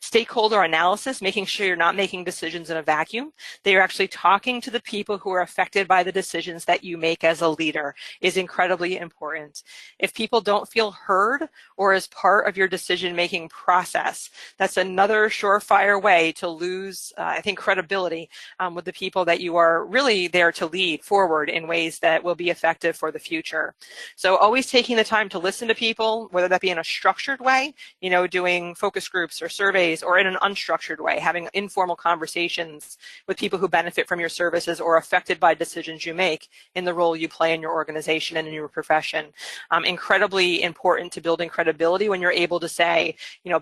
Stakeholder analysis, making sure you're not making decisions in a vacuum, that you're actually talking to the people who are affected by the decisions that you make as a leader is incredibly important. If people don't feel heard or as part of your decision-making process, that's another surefire way to lose, I think, credibility with the people that you are really there to lead forward in ways that will be effective for the future. So always taking the time to listen to people, whether that be in a structured way, doing focus groups or surveys, or in an unstructured way, having informal conversations with people who benefit from your services or affected by decisions you make in the role you play in your organization and in your profession. Incredibly important to building credibility when you're able to say,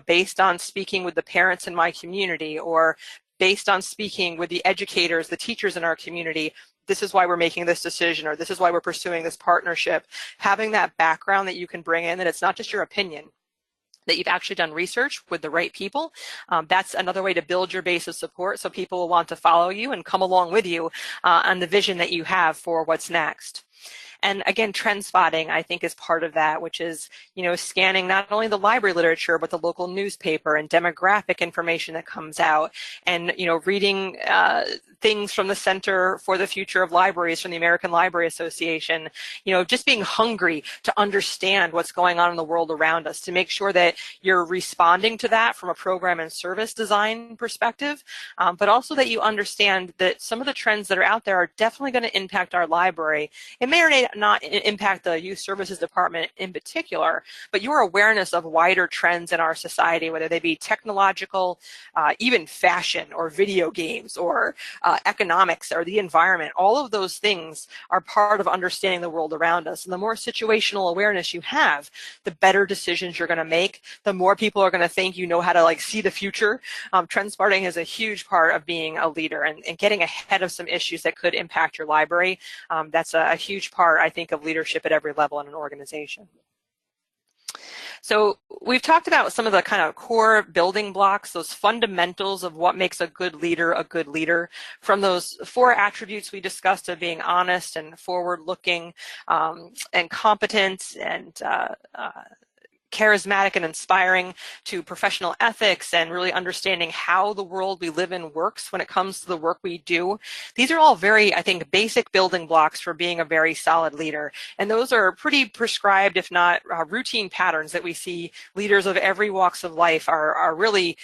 based on speaking with the parents in my community or based on speaking with the educators, the teachers in our community, this is why we're making this decision, or this is why we're pursuing this partnership. Having that background that you can bring in, that it's not just your opinion, that you've actually done research with the right people. That's another way to build your base of support, so people will want to follow you and come along with you on the vision that you have for what's next. And again, trend spotting, I think, is part of that, which is, scanning not only the library literature, but the local newspaper and demographic information that comes out, and, reading things from the Center for the Future of Libraries, from the American Library Association, just being hungry to understand what's going on in the world around us, to make sure that you're responding to that from a program and service design perspective, but also that you understand that some of the trends that are out there are definitely going to impact our library. It may or may not impact the youth services department in particular, but your awareness of wider trends in our society, whether they be technological, even fashion or video games or economics or the environment, all of those things are part of understanding the world around us. And the more situational awareness you have, the better decisions you're going to make, the more people are going to think you know how to see the future. Trend spotting is a huge part of being a leader, and getting ahead of some issues that could impact your library. That's a huge part, I think, of leadership at every level in an organization. So we've talked about some of the kind of core building blocks, those fundamentals of what makes a good leader. From those 4 attributes we discussed of being honest and forward-looking, and competent and charismatic and inspiring, to professional ethics and really understanding how the world we live in works when it comes to the work we do. These are all very, I think, basic building blocks for being a very solid leader. And those are pretty prescribed, if not routine patterns that we see leaders of every walks of life are really.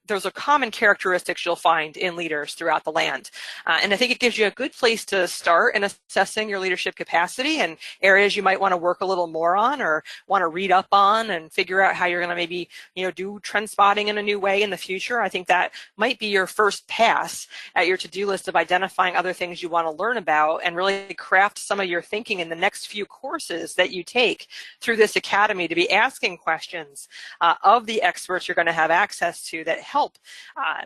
Those are common characteristics you'll find in leaders throughout the land. And I think it gives you a good place to start in assessing your leadership capacity and areas you might want to work a little more on or want to read up on and figure out how you're going to maybe, do trend spotting in a new way in the future. I think that might be your first pass at your to-do list of identifying other things you want to learn about, and really craft some of your thinking in the next few courses that you take through this academy, to be asking questions of the experts you're going to have access to that help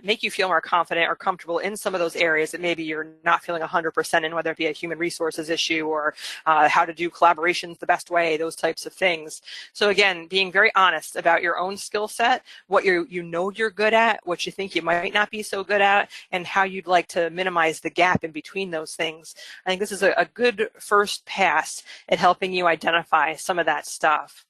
make you feel more confident or comfortable in some of those areas that maybe you're not feeling 100% in, whether it be a human resources issue or how to do collaborations the best way, those types of things. So again, being very honest about your own skill set, what you're good at, what you think you might not be so good at, and how you'd like to minimize the gap in between those things. I think this is a good first pass at helping you identify some of that stuff.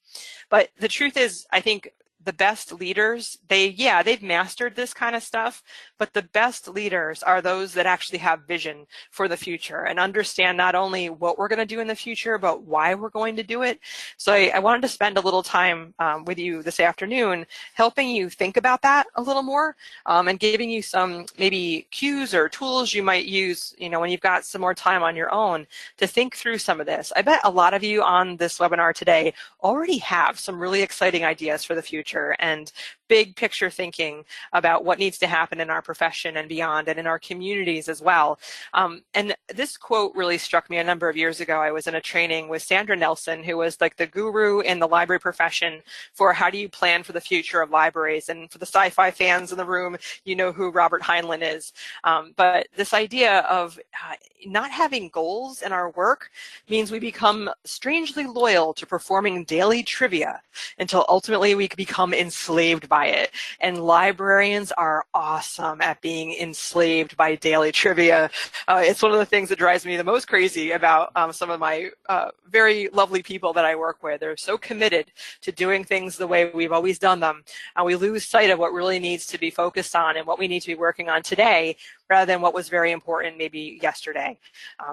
But the truth is, I think the best leaders, they've mastered this kind of stuff, but the best leaders are those that actually have vision for the future and understand not only what we're going to do in the future, but why we're going to do it. So I wanted to spend a little time with you this afternoon helping you think about that a little more, and giving you some maybe cues or tools you might use, when you've got some more time on your own to think through some of this. I bet a lot of you on this webinar today already have some really exciting ideas for the future and big picture thinking about what needs to happen in our profession and beyond, and in our communities as well. And this quote really struck me a number of years ago. I was in a training with Sandra Nelson, who was like the guru in the library profession for how do you plan for the future of libraries. And for the sci-fi fans in the room, you know who Robert Heinlein is. But this idea of not having goals in our work means we become strangely loyal to performing daily trivia until ultimately we become enslaved by it. And librarians are awesome at being enslaved by daily trivia. It's one of the things that drives me the most crazy about some of my very lovely people that I work with. They're so committed to doing things the way we've always done them. And we lose sight of what really needs to be focused on and what we need to be working on today, rather than what was very important maybe yesterday.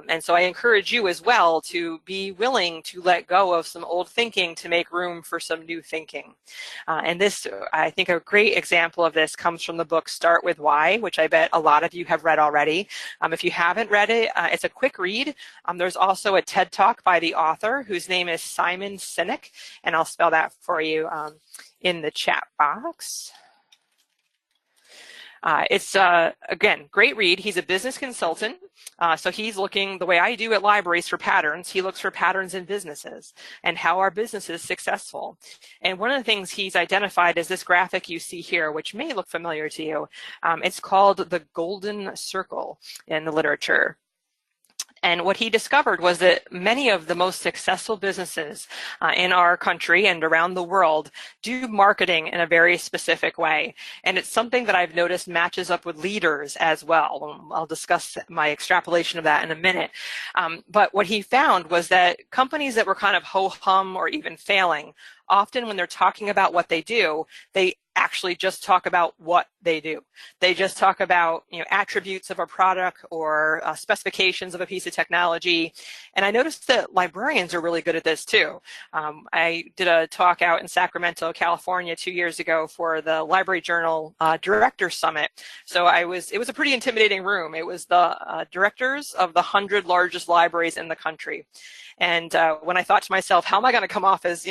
And so I encourage you as well to be willing to let go of some old thinking to make room for some new thinking. And this, I think a great example of this comes from the book Start With Why, which I bet a lot of you have read already. If you haven't read it, it's a quick read. There's also a TED Talk by the author, whose name is Simon Sinek, and I'll spell that for you in the chat box. It's, again, great read. He's a business consultant. So he's looking, the way I do at libraries, for patterns. He looks for patterns in businesses and how are businesses successful. And one of the things he's identified is this graphic you see here, which may look familiar to you. It's called the golden circle in the literature. And what he discovered was that many of the most successful businesses in our country and around the world do marketing in a very specific way. And it's something that I've noticed matches up with leaders as well. I'll discuss my extrapolation of that in a minute. But what he found was that companies that were kind of ho-hum or even failing, often when they're talking about what they do, they actually just talk about what they do. They just talk about, attributes of a product or specifications of a piece of technology. And I noticed that librarians are really good at this too. I did a talk out in Sacramento, California 2 years ago for the Library Journal Directors Summit. So it was a pretty intimidating room. It was the directors of the 100 largest libraries in the country. And when I thought to myself, how am I going to come off as,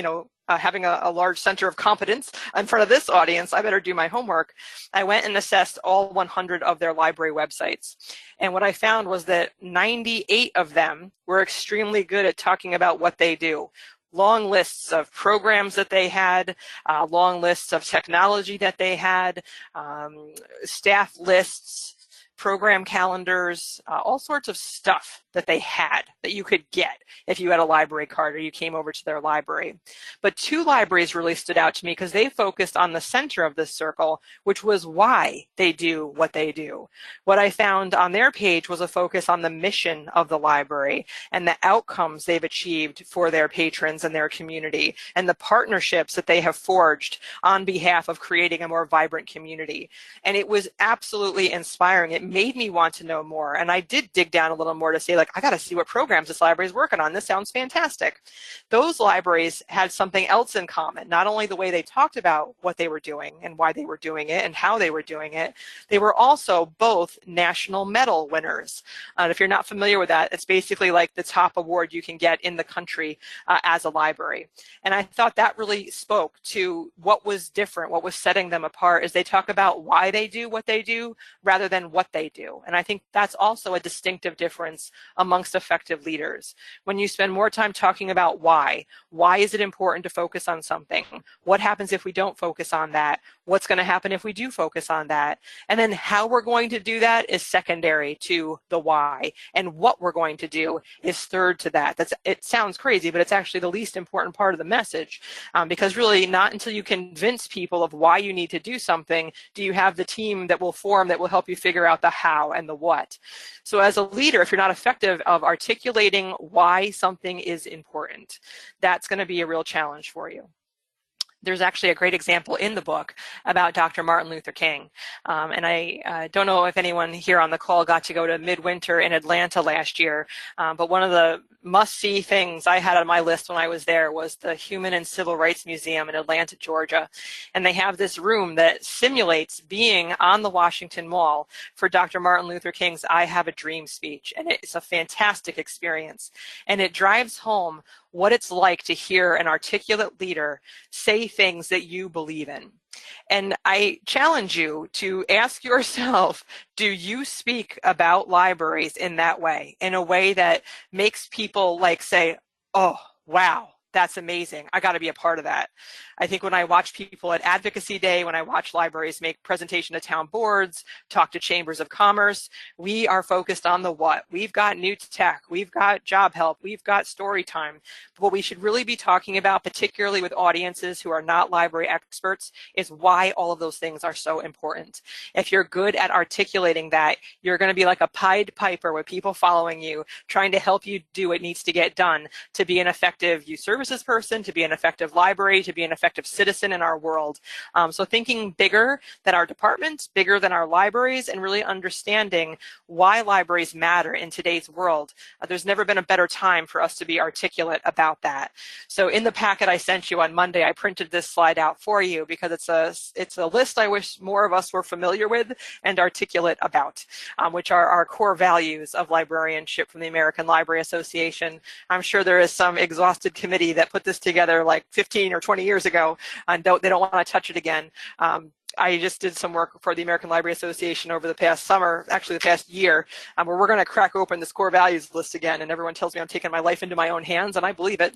having a large center of competence in front of this audience, I better do my homework. I went and assessed all 100 of their library websites. And what I found was that 98 of them were extremely good at talking about what they do. Long lists of programs that they had, long lists of technology that they had, staff lists, program calendars, all sorts of stuff that they had that you could get if you had a library card or you came over to their library. But 2 libraries really stood out to me because they focused on the center of this circle, which was why they do what they do. What I found on their page was a focus on the mission of the library and the outcomes they've achieved for their patrons and their community and the partnerships that they have forged on behalf of creating a more vibrant community. And it was absolutely inspiring. It made me want to know more. And I did dig down a little more to say, I got to see what programs this library is working on. This sounds fantastic. Those libraries had something else in common. Not only the way they talked about what they were doing and why they were doing it and how they were doing it, they were also both national medal winners. If you're not familiar with that, it's basically like the top award you can get in the country as a library. And I thought that really spoke to what was different, what was setting them apart, is they talk about why they do what they do rather than what they do. And I think that's also a distinctive difference amongst effective leaders. When you spend more time talking about why is it important to focus on something? What happens if we don't focus on that? What's going to happen if we do focus on that? And then how we're going to do that is secondary to the why. And what we're going to do is third to that. It sounds crazy, but it's actually the least important part of the message, because really not until you convince people of why you need to do something do you have the team that will form that will help you figure out the how and the what. So as a leader, if you're not effective of articulating why something is important, that's going to be a real challenge for you. There's actually a great example in the book about Dr. Martin Luther King. And I don't know if anyone here on the call got to go to Midwinter in Atlanta last year, but one of the must-see things I had on my list when I was there was the Human and Civil Rights Museum in Atlanta, Georgia. And they have this room that simulates being on the Washington Mall for Dr. Martin Luther King's I Have a Dream speech. And it's a fantastic experience. And it drives home what it's like to hear an articulate leader say things that you believe in. And I challenge you to ask yourself, do you speak about libraries in that way, in a way that makes people say, oh, wow, that's amazing. I got to be a part of that. I think when I watch people at Advocacy Day, when I watch libraries make presentation to town boards, talk to chambers of commerce, we are focused on the what. We've got new tech, we've got job help, we've got story time. But what we should really be talking about, particularly with audiences who are not library experts, is why all of those things are so important. If you're good at articulating that, you're going to be like a Pied Piper with people following you, trying to help you do what needs to get done to be an effective youth services person, to be an effective library, to be an effective citizen in our world. So thinking bigger than our departments, bigger than our libraries, and really understanding why libraries matter in today's world. There's never been a better time for us to be articulate about that. So in the packet I sent you on Monday, I printed this slide out for you because it's a list I wish more of us were familiar with and articulate about, which are our core values of librarianship from the American Library Association. I'm sure there is some exhausted committee that put this together like 15 or 20 years ago and they don't want to touch it again. I just did some work for the American Library Association over the past summer, actually the past year, where we're going to crack open this core values list again, and everyone tells me I'm taking my life into my own hands, and I believe it.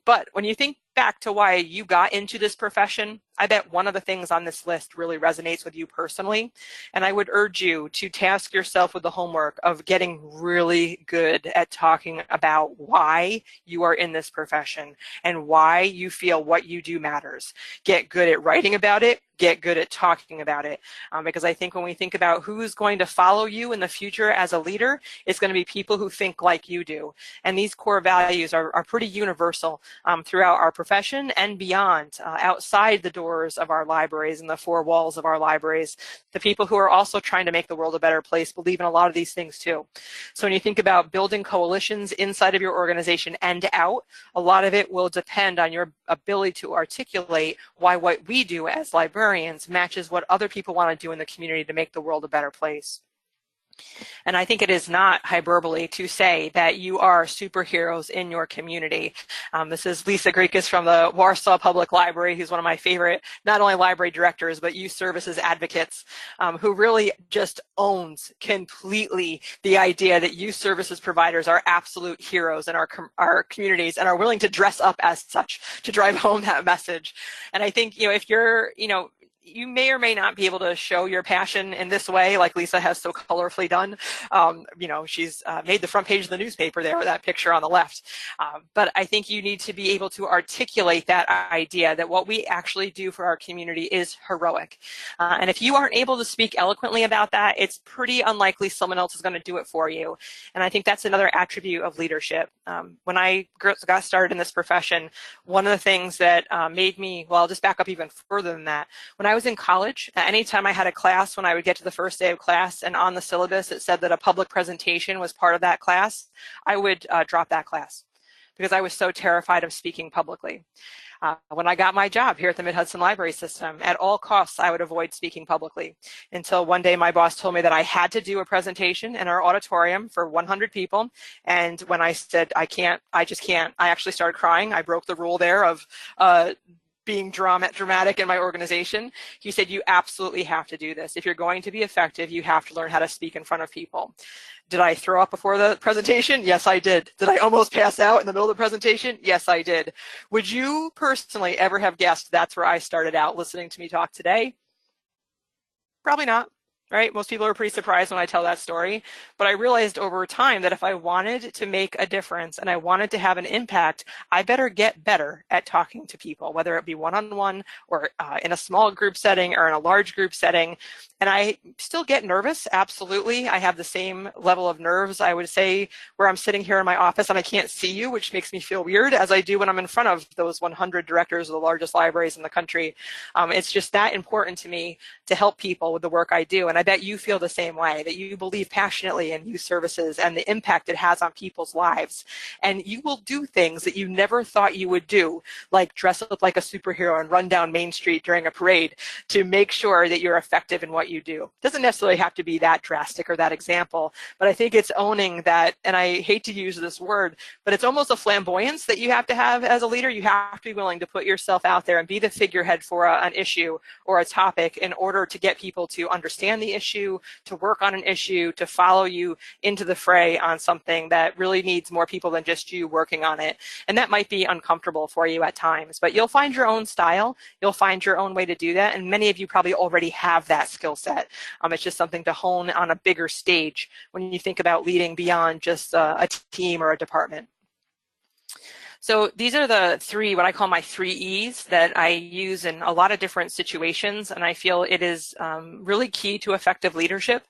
But when you think back to why you got into this profession, I bet one of the things on this list really resonates with you personally. And I would urge you to task yourself with the homework of getting really good at talking about why you are in this profession and why you feel what you do matters. Get good at writing about it. Get good at talking about it. Because I think when we think about who's going to follow you in the future as a leader, it's going to be people who think like you do. And these core values are pretty universal throughout our profession and beyond, outside the doors of our libraries and the four walls of our libraries. The people who are also trying to make the world a better place believe in a lot of these things too. So when you think about building coalitions inside of your organization and out, a lot of it will depend on your ability to articulate why what we do as librarians matches what other people want to do in the community to make the world a better place. And I think it is not hyperbole to say that you are superheroes in your community. This is Lisa Grekus from the Warsaw Public Library, who's one of my favorite, not only library directors, but youth services advocates, who really just owns completely the idea that youth services providers are absolute heroes in our communities and are willing to dress up as such to drive home that message. And I think, if you're, you may or may not be able to show your passion in this way, like Lisa has so colorfully done. She's made the front page of the newspaper there with that picture on the left. But I think you need to be able to articulate that idea that what we actually do for our community is heroic. And if you aren't able to speak eloquently about that, it's pretty unlikely someone else is going to do it for you. And I think that's another attribute of leadership. When I got started in this profession, one of the things that made me, well, I'll just back up even further than that. When I was in college, anytime I had a class, when I would get to the first day of class and on the syllabus it said that a public presentation was part of that class, I would drop that class because I was so terrified of speaking publicly. When I got my job here at the Mid-Hudson Library System, at all costs, I would avoid speaking publicly until one day my boss told me that I had to do a presentation in our auditorium for 100 people. And when I said, I just can't, I actually started crying. I broke the rule there of being dramatic in my organization. He said, you absolutely have to do this. If you're going to be effective, you have to learn how to speak in front of people. Did I throw up before the presentation? Yes, I did. Did I almost pass out in the middle of the presentation? Yes, I did. Would you personally ever have guessed that's where I started out listening to me talk today? Probably not. Right? Most people are pretty surprised when I tell that story, but I realized over time that if I wanted to make a difference and I wanted to have an impact, I better get better at talking to people, whether it be one-on-one or in a small group setting or in a large group setting. And I still get nervous, absolutely. I have the same level of nerves, I would say, where I'm sitting here in my office and I can't see you, which makes me feel weird, as I do when I'm in front of those 100 directors of the largest libraries in the country. It's just that important to me to help people with the work I do. And I bet you feel the same way, that you believe passionately in youth services and the impact it has on people's lives. And you will do things that you never thought you would do, like dress up like a superhero and run down Main Street during a parade to make sure that you're effective in what you do. It doesn't necessarily have to be that drastic or that example, but I think it's owning that, and I hate to use this word, but it's almost a flamboyance that you have to have as a leader. You have to be willing to put yourself out there and be the figurehead for an issue or a topic in order to get people to understand the issue, to work on an issue, to follow you into the fray on something that really needs more people than just you working on it. And that might be uncomfortable for you at times, but you'll find your own style. You'll find your own way to do that. And many of you probably already have that skill set. It's just something to hone on a bigger stage when you think about leading beyond just a team or a department. So these are the three, what I call my 3 E's, that I use in a lot of different situations, and I feel it is really key to effective leadership,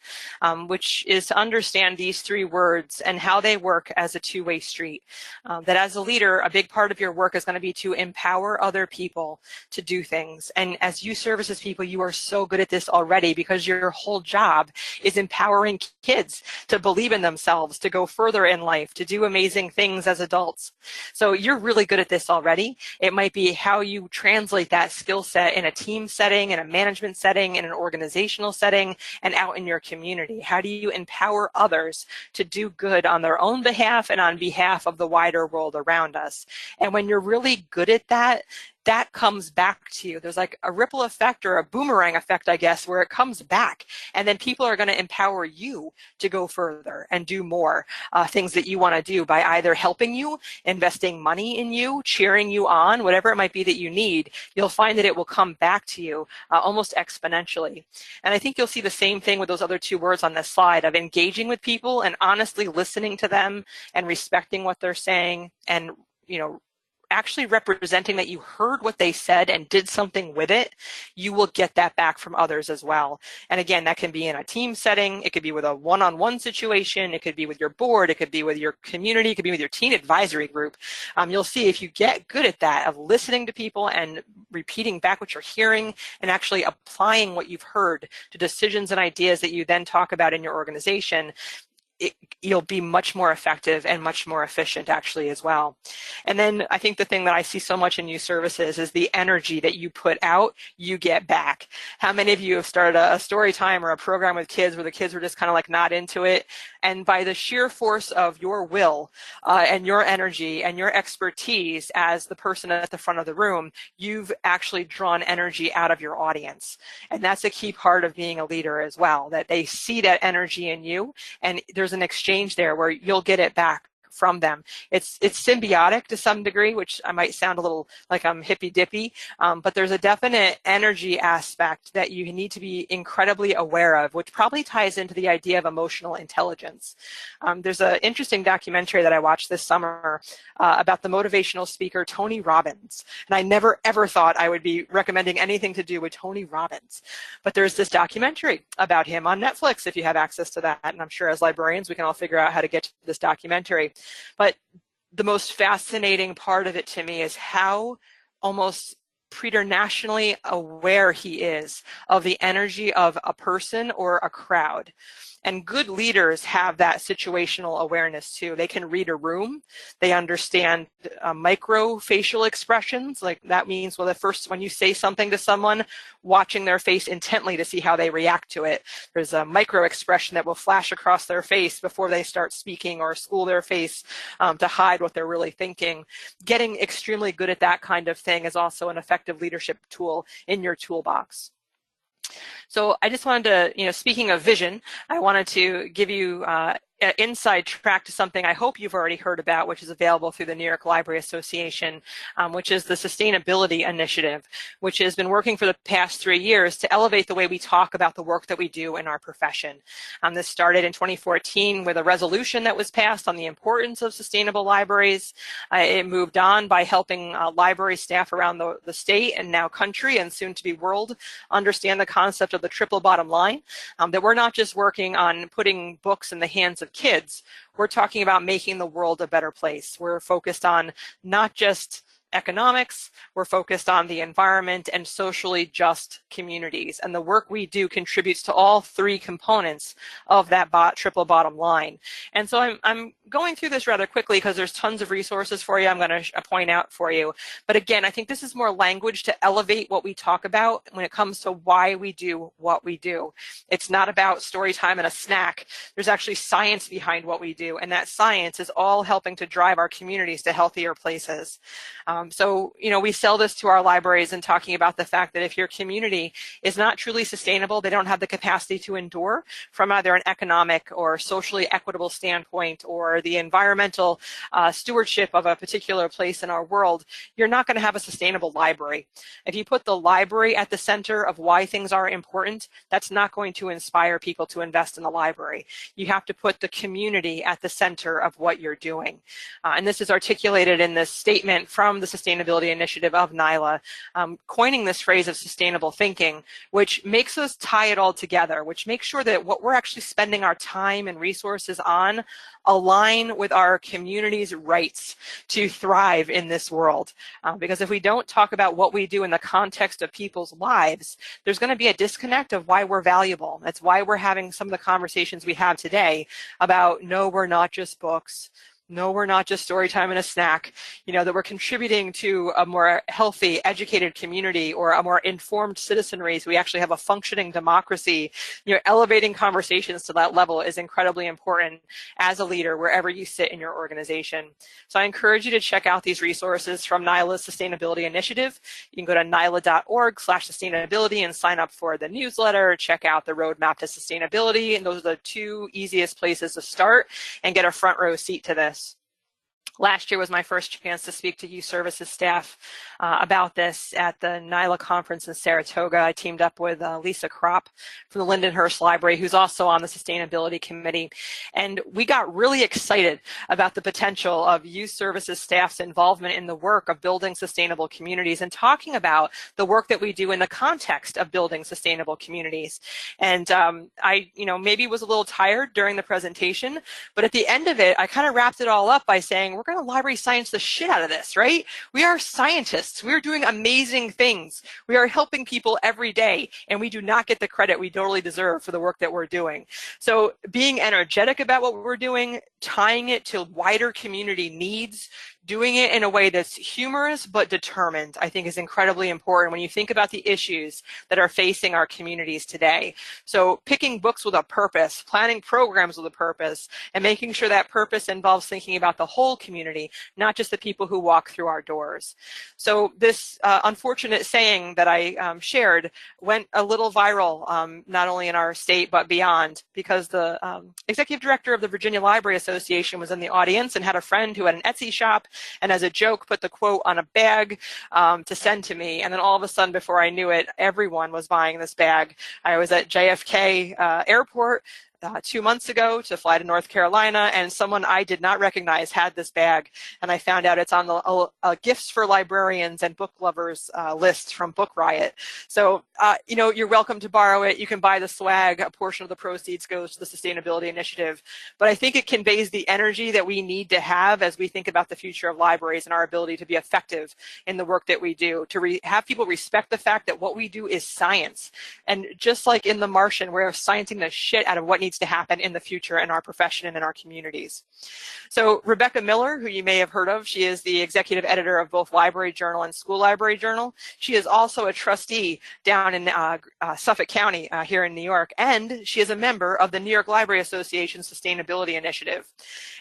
which is to understand these 3 words and how they work as a two-way street. That as a leader, a big part of your work is going to be to empower other people to do things. And as youth services people, you are so good at this already because your whole job is empowering kids to believe in themselves, to go further in life, to do amazing things as adults. So you're really good at this already. It might be how you translate that skill set in a team setting, in a management setting, in an organizational setting, and out in your community. How do you empower others to do good on their own behalf and on behalf of the wider world around us? And when you're really good at that, that comes back to you. There's like a ripple effect or a boomerang effect, I guess, where it comes back. And then people are going to empower you to go further and do more things that you want to do by either helping you, investing money in you, cheering you on, whatever it might be that you need. You'll find that it will come back to you almost exponentially. And I think you'll see the same thing with those other two words on this slide of engaging with people and honestly listening to them and respecting what they're saying and, you know, actually representing that you heard what they said and did something with it. You will get that back from others as well. And again, that can be in a team setting. It could be with a one-on-one situation. It could be with your board. It could be with your community. It could be with your teen advisory group. You'll see if you get good at that, of listening to people and repeating back what you're hearing and actually applying what you've heard to decisions and ideas that you then talk about in your organization, you'll be much more effective and much more efficient actually as well. And then I think the thing that I see so much in youth services is the energy that you put out, you get back. How many of you have started a story time or a program with kids where the kids were just kind of like not into it? And by the sheer force of your will and your energy and your expertise as the person at the front of the room, you've actually drawn energy out of your audience. And that's a key part of being a leader as well, that they see that energy in you, and there's an exchange there where you'll get it back from them. It's symbiotic to some degree, which I might sound a little like I'm hippy dippy, but there's a definite energy aspect that you need to be incredibly aware of, which probably ties into the idea of emotional intelligence. There's an interesting documentary that I watched this summer about the motivational speaker Tony Robbins, and I never ever thought I would be recommending anything to do with Tony Robbins, but there's this documentary about him on Netflix if you have access to that, and I'm sure as librarians we can all figure out how to get to this documentary. But the most fascinating part of it to me is how almost preternaturally aware he is of the energy of a person or a crowd. And good leaders have that situational awareness too. They can read a room. They understand micro facial expressions. Like that means, well, when you say something to someone, watching their face intently to see how they react to it. There's a micro expression that will flash across their face before they start speaking, or school their face to hide what they're really thinking. Getting extremely good at that kind of thing is also an effective leadership tool in your toolbox. So I just wanted to, speaking of vision, I wanted to give you an inside track to something I hope you've already heard about, which is available through the New York Library Association, which is the Sustainability Initiative, which has been working for the past 3 years to elevate the way we talk about the work that we do in our profession. This started in 2014 with a resolution that was passed on the importance of sustainable libraries. It moved on by helping library staff around the state and now country and soon to be world understand the concept of the triple bottom line, that we're not just working on putting books in the hands of kids. We're talking about making the world a better place. We're focused on not just economics, we're focused on the environment and socially just communities. And the work we do contributes to all three components of that triple bottom line. And so I'm going through this rather quickly because there's tons of resources for you I'm going to point out for you. But again, I think this is more language to elevate what we talk about when it comes to why we do what we do. It's not about story time and a snack. There's actually science behind what we do, and that science is all helping to drive our communities to healthier places. So, we sell this to our libraries and talking about the fact that if your community is not truly sustainable, they don't have the capacity to endure from either an economic or socially equitable standpoint or the environmental stewardship of a particular place in our world, you're not going to have a sustainable library. If you put the library at the center of why things are important, that's not going to inspire people to invest in the library. You have to put the community at the center of what you're doing. And this is articulated in this statement from the Sustainability Initiative of NYLA, coining this phrase of sustainable thinking, which makes us tie it all together, which makes sure that what we're actually spending our time and resources on align with our community's rights to thrive in this world. Because if we don't talk about what we do in the context of people's lives, there's going to be a disconnect of why we're valuable. That's why we're having some of the conversations we have today about, no, we're not just books. No, we're not just story time and a snack, that we're contributing to a more healthy, educated community or a more informed citizenry. So we actually have a functioning democracy. Elevating conversations to that level is incredibly important as a leader wherever you sit in your organization. So I encourage you to check out these resources from NYLA's Sustainability Initiative. You can go to nyla.org/sustainability and sign up for the newsletter, check out the roadmap to sustainability, and those are the two easiest places to start and get a front row seat to this. Last year was my first chance to speak to youth services staff about this at the NYLA conference in Saratoga. I teamed up with Lisa Kropp from the Lindenhurst Library, who's also on the sustainability committee. And we got really excited about the potential of youth services staff's involvement in the work of building sustainable communities and talking about the work that we do in the context of building sustainable communities. And I, maybe was a little tired during the presentation, but at the end of it, I kind of wrapped it all up by saying, we're going to library science the shit out of this, right? We are scientists. We're doing amazing things. We are helping people every day, and we do not get the credit we totally deserve for the work that we're doing. So being energetic about what we're doing, tying it to wider community needs, doing it in a way that's humorous but determined, I think is incredibly important when you think about the issues that are facing our communities today. So picking books with a purpose, planning programs with a purpose, and making sure that purpose involves thinking about the whole community, not just the people who walk through our doors. So this unfortunate saying that I shared went a little viral, not only in our state but beyond, because the executive director of the Virginia Library Association was in the audience and had a friend who had an Etsy shop, and as a joke put the quote on a bag to send to me. And then all of a sudden, before I knew it, everyone was buying this bag. I was at JFK airport 2 months ago to fly to North Carolina, and someone I did not recognize had this bag, and I found out it's on the gifts for librarians and book lovers list from Book Riot. So you're welcome to borrow it. You can buy the swag. A portion of the proceeds goes to the Sustainability Initiative, but I think it conveys the energy that we need to have as we think about the future of libraries and our ability to be effective in the work that we do, to have people respect the fact that what we do is science. And just like in The Martian, we're sciencing the shit out of what needs to happen in the future in our profession and in our communities. So Rebecca Miller, who you may have heard of, she is the executive editor of both Library Journal and School Library Journal. She is also a trustee down in Suffolk County here in New York, and she is a member of the New York Library Association Sustainability Initiative.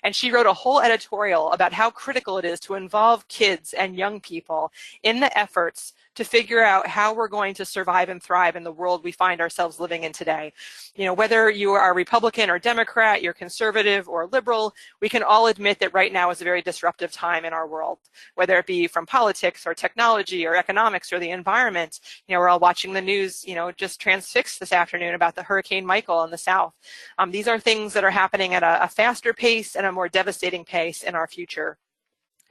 And she wrote a whole editorial about how critical it is to involve kids and young people in the efforts to figure out how we're going to survive and thrive in the world we find ourselves living in today. Whether you are Republican or Democrat, you're conservative or liberal, we can all admit that right now is a very disruptive time in our world, whether it be from politics or technology or economics or the environment. We're all watching the news, just transfixed this afternoon about the Hurricane Michael in the South. These are things that are happening at a faster pace and a more devastating pace in our future.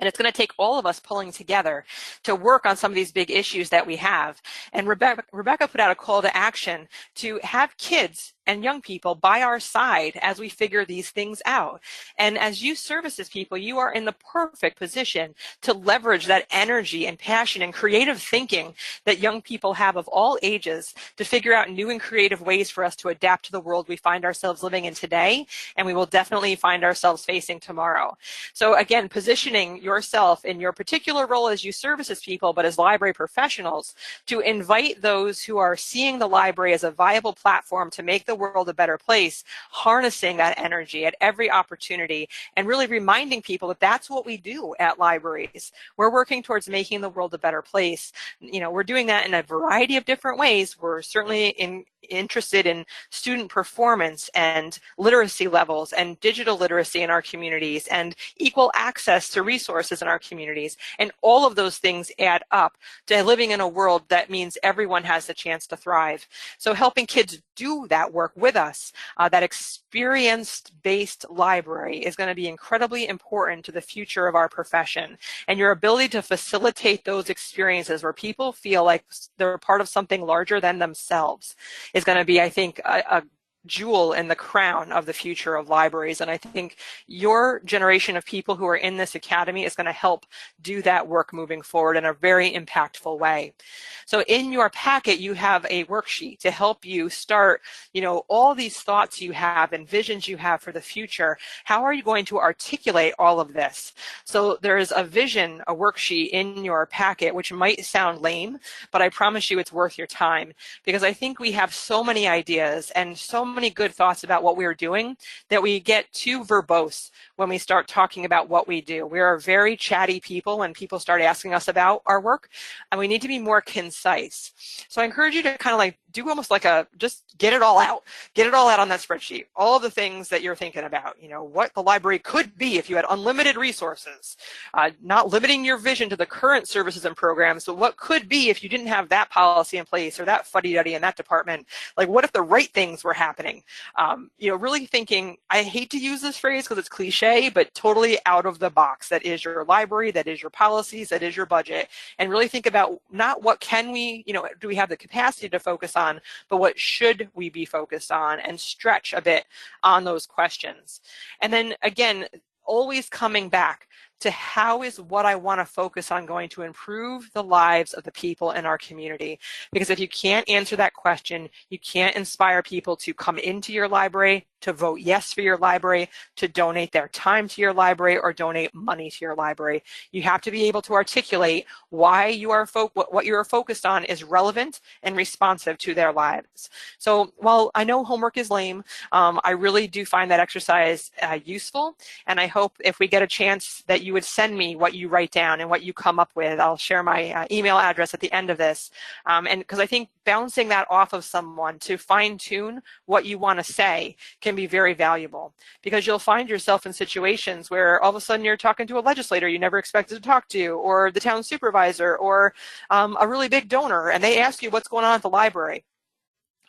And it's going to take all of us pulling together to work on some of these big issues that we have. And Rebecca put out a call to action to have kids and young people by our side as we figure these things out. And as youth services people, you are in the perfect position to leverage that energy and passion and creative thinking that young people have of all ages to figure out new and creative ways for us to adapt to the world we find ourselves living in today, and we will definitely find ourselves facing tomorrow. So again, positioning yourself in your particular role as youth services people, but as library professionals, to invite those who are seeing the library as a viable platform to make the world a better place, harnessing that energy at every opportunity, and really reminding people that that's what we do at libraries. We're working towards making the world a better place. We're doing that in a variety of different ways. We're certainly interested in student performance and literacy levels and digital literacy in our communities and equal access to resources in our communities. And all of those things add up to living in a world that means everyone has the chance to thrive. So helping kids do that work with us, that experience-based library is going to be incredibly important to the future of our profession. And your ability to facilitate those experiences where people feel like they're part of something larger than themselves is going to be, I think, a jewel in the crown of the future of libraries. And I think your generation of people who are in this academy is going to help do that work moving forward in a very impactful way. So in your packet, you have a worksheet to help you start, all these thoughts you have and visions you have for the future. How are you going to articulate all of this? So there's a vision, a worksheet in your packet, which might sound lame, but I promise you it's worth your time, because I think we have so many ideas and so many good thoughts about what we're doing that we get too verbose when we start talking about what we do. We are very chatty people when people start asking us about our work, and we need to be more concise. So I encourage you to kind of like do almost like just get it all out on that spreadsheet, all of the things that you're thinking about, what the library could be if you had unlimited resources, not limiting your vision to the current services and programs, but what could be if you didn't have that policy in place or that fuddy-duddy in that department. Like, what if the right things were happening? Really thinking, I hate to use this phrase because it's cliche, but totally out of the box. That is your library, that is your policies, that is your budget, and really think about not what can we, do we have the capacity to focus on, but what should we be focused on, and stretch a bit on those questions. And then again, always coming back to how is what I want to focus on going to improve the lives of the people in our community? Because if you can't answer that question, you can't inspire people to come into your library, to vote yes for your library, to donate their time to your library, or donate money to your library. You have to be able to articulate why you are what you are focused on is relevant and responsive to their lives. So while I know homework is lame, I really do find that exercise useful, and I hope if we get a chance that you would send me what you write down and what you come up with. I'll share my email address at the end of this, and because I think bouncing that off of someone to fine-tune what you want to say can be very valuable, because you'll find yourself in situations where all of a sudden you're talking to a legislator you never expected to talk to, or the town supervisor, or a really big donor, and they ask you what's going on at the library.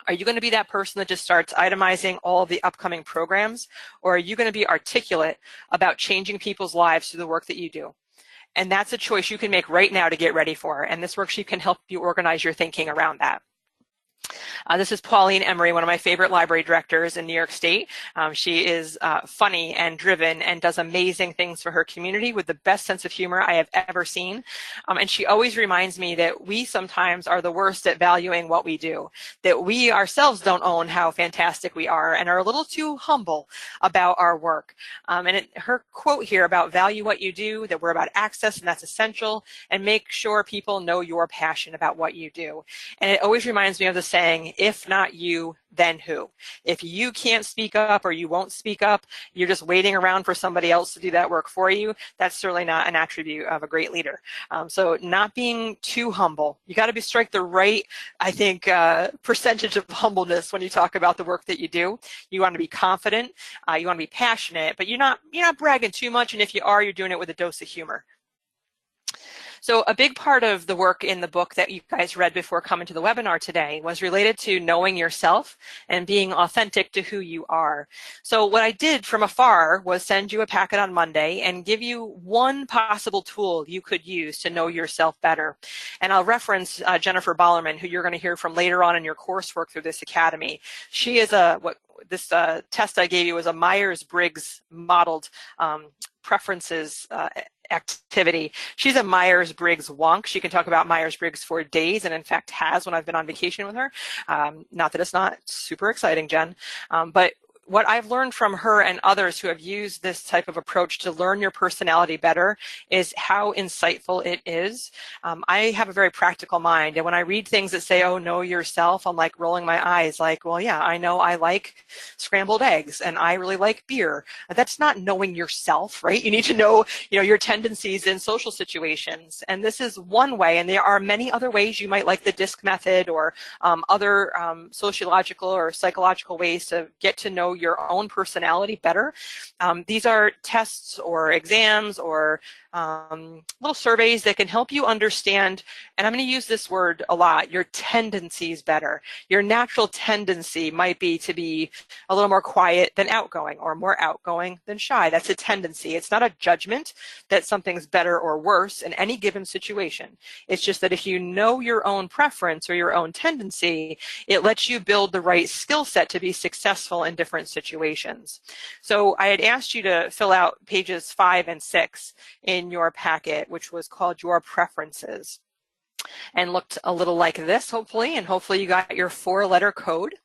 Are you going to be that person that just starts itemizing all of the upcoming programs, or are you going to be articulate about changing people's lives through the work that you do? And that's a choice you can make right now to get ready for, and this worksheet can help you organize your thinking around that. This is Pauline Emery, one of my favorite library directors in New York State. She is funny and driven and does amazing things for her community with the best sense of humor I have ever seen. And she always reminds me that we sometimes are the worst at valuing what we do, that we ourselves don't own how fantastic we are and are a little too humble about our work. Her quote here about value what you do, that we're about access and that's essential, and make sure people know your passion about what you do. And it always reminds me of the saying, if not you, then who? If you can't speak up or you won't speak up, you're just waiting around for somebody else to do that work for you. That's certainly not an attribute of a great leader. So not being too humble. You got to strike the right, I think, percentage of humbleness when you talk about the work that you do. You want to be confident, you want to be passionate, but you're not bragging too much. And if you are, you're doing it with a dose of humor. So a big part of the work in the book that you guys read before coming to the webinar today was related to knowing yourself and being authentic to who you are. So what I did from afar was send you a packet on Monday and give you one possible tool you could use to know yourself better. And I'll reference Jennifer Bollerman, who you're going to hear from later on in your coursework through this academy. She is this test I gave you was a Myers-Briggs modeled preferences activity. She's a Myers-Briggs wonk. She can talk about Myers-Briggs for days, and in fact has when I've been on vacation with her. Not that it's not super exciting, Jen, but what I've learned from her and others who have used this type of approach to learn your personality better is how insightful it is. I have a very practical mind, and when I read things that say, oh, know yourself, I'm like rolling my eyes like, well, yeah, I know I like scrambled eggs and I really like beer. That's not knowing yourself, right? You need to know, your tendencies in social situations. And this is one way, and there are many other ways you might like the DISC method or other sociological or psychological ways to get to know your own personality better. These are tests or exams or little surveys that can help you understand, and I'm going to use this word a lot, your tendencies better. Your natural tendency might be to be a little more quiet than outgoing, or more outgoing than shy. That's a tendency. It's not a judgment that something's better or worse in any given situation. It's just that if you know your own preference or your own tendency, it lets you build the right skill set to be successful in different situations. So I had asked you to fill out pages 5 and 6 in your packet, which was called Your Preferences, and looked a little like this, hopefully, and hopefully you got your 4-letter code.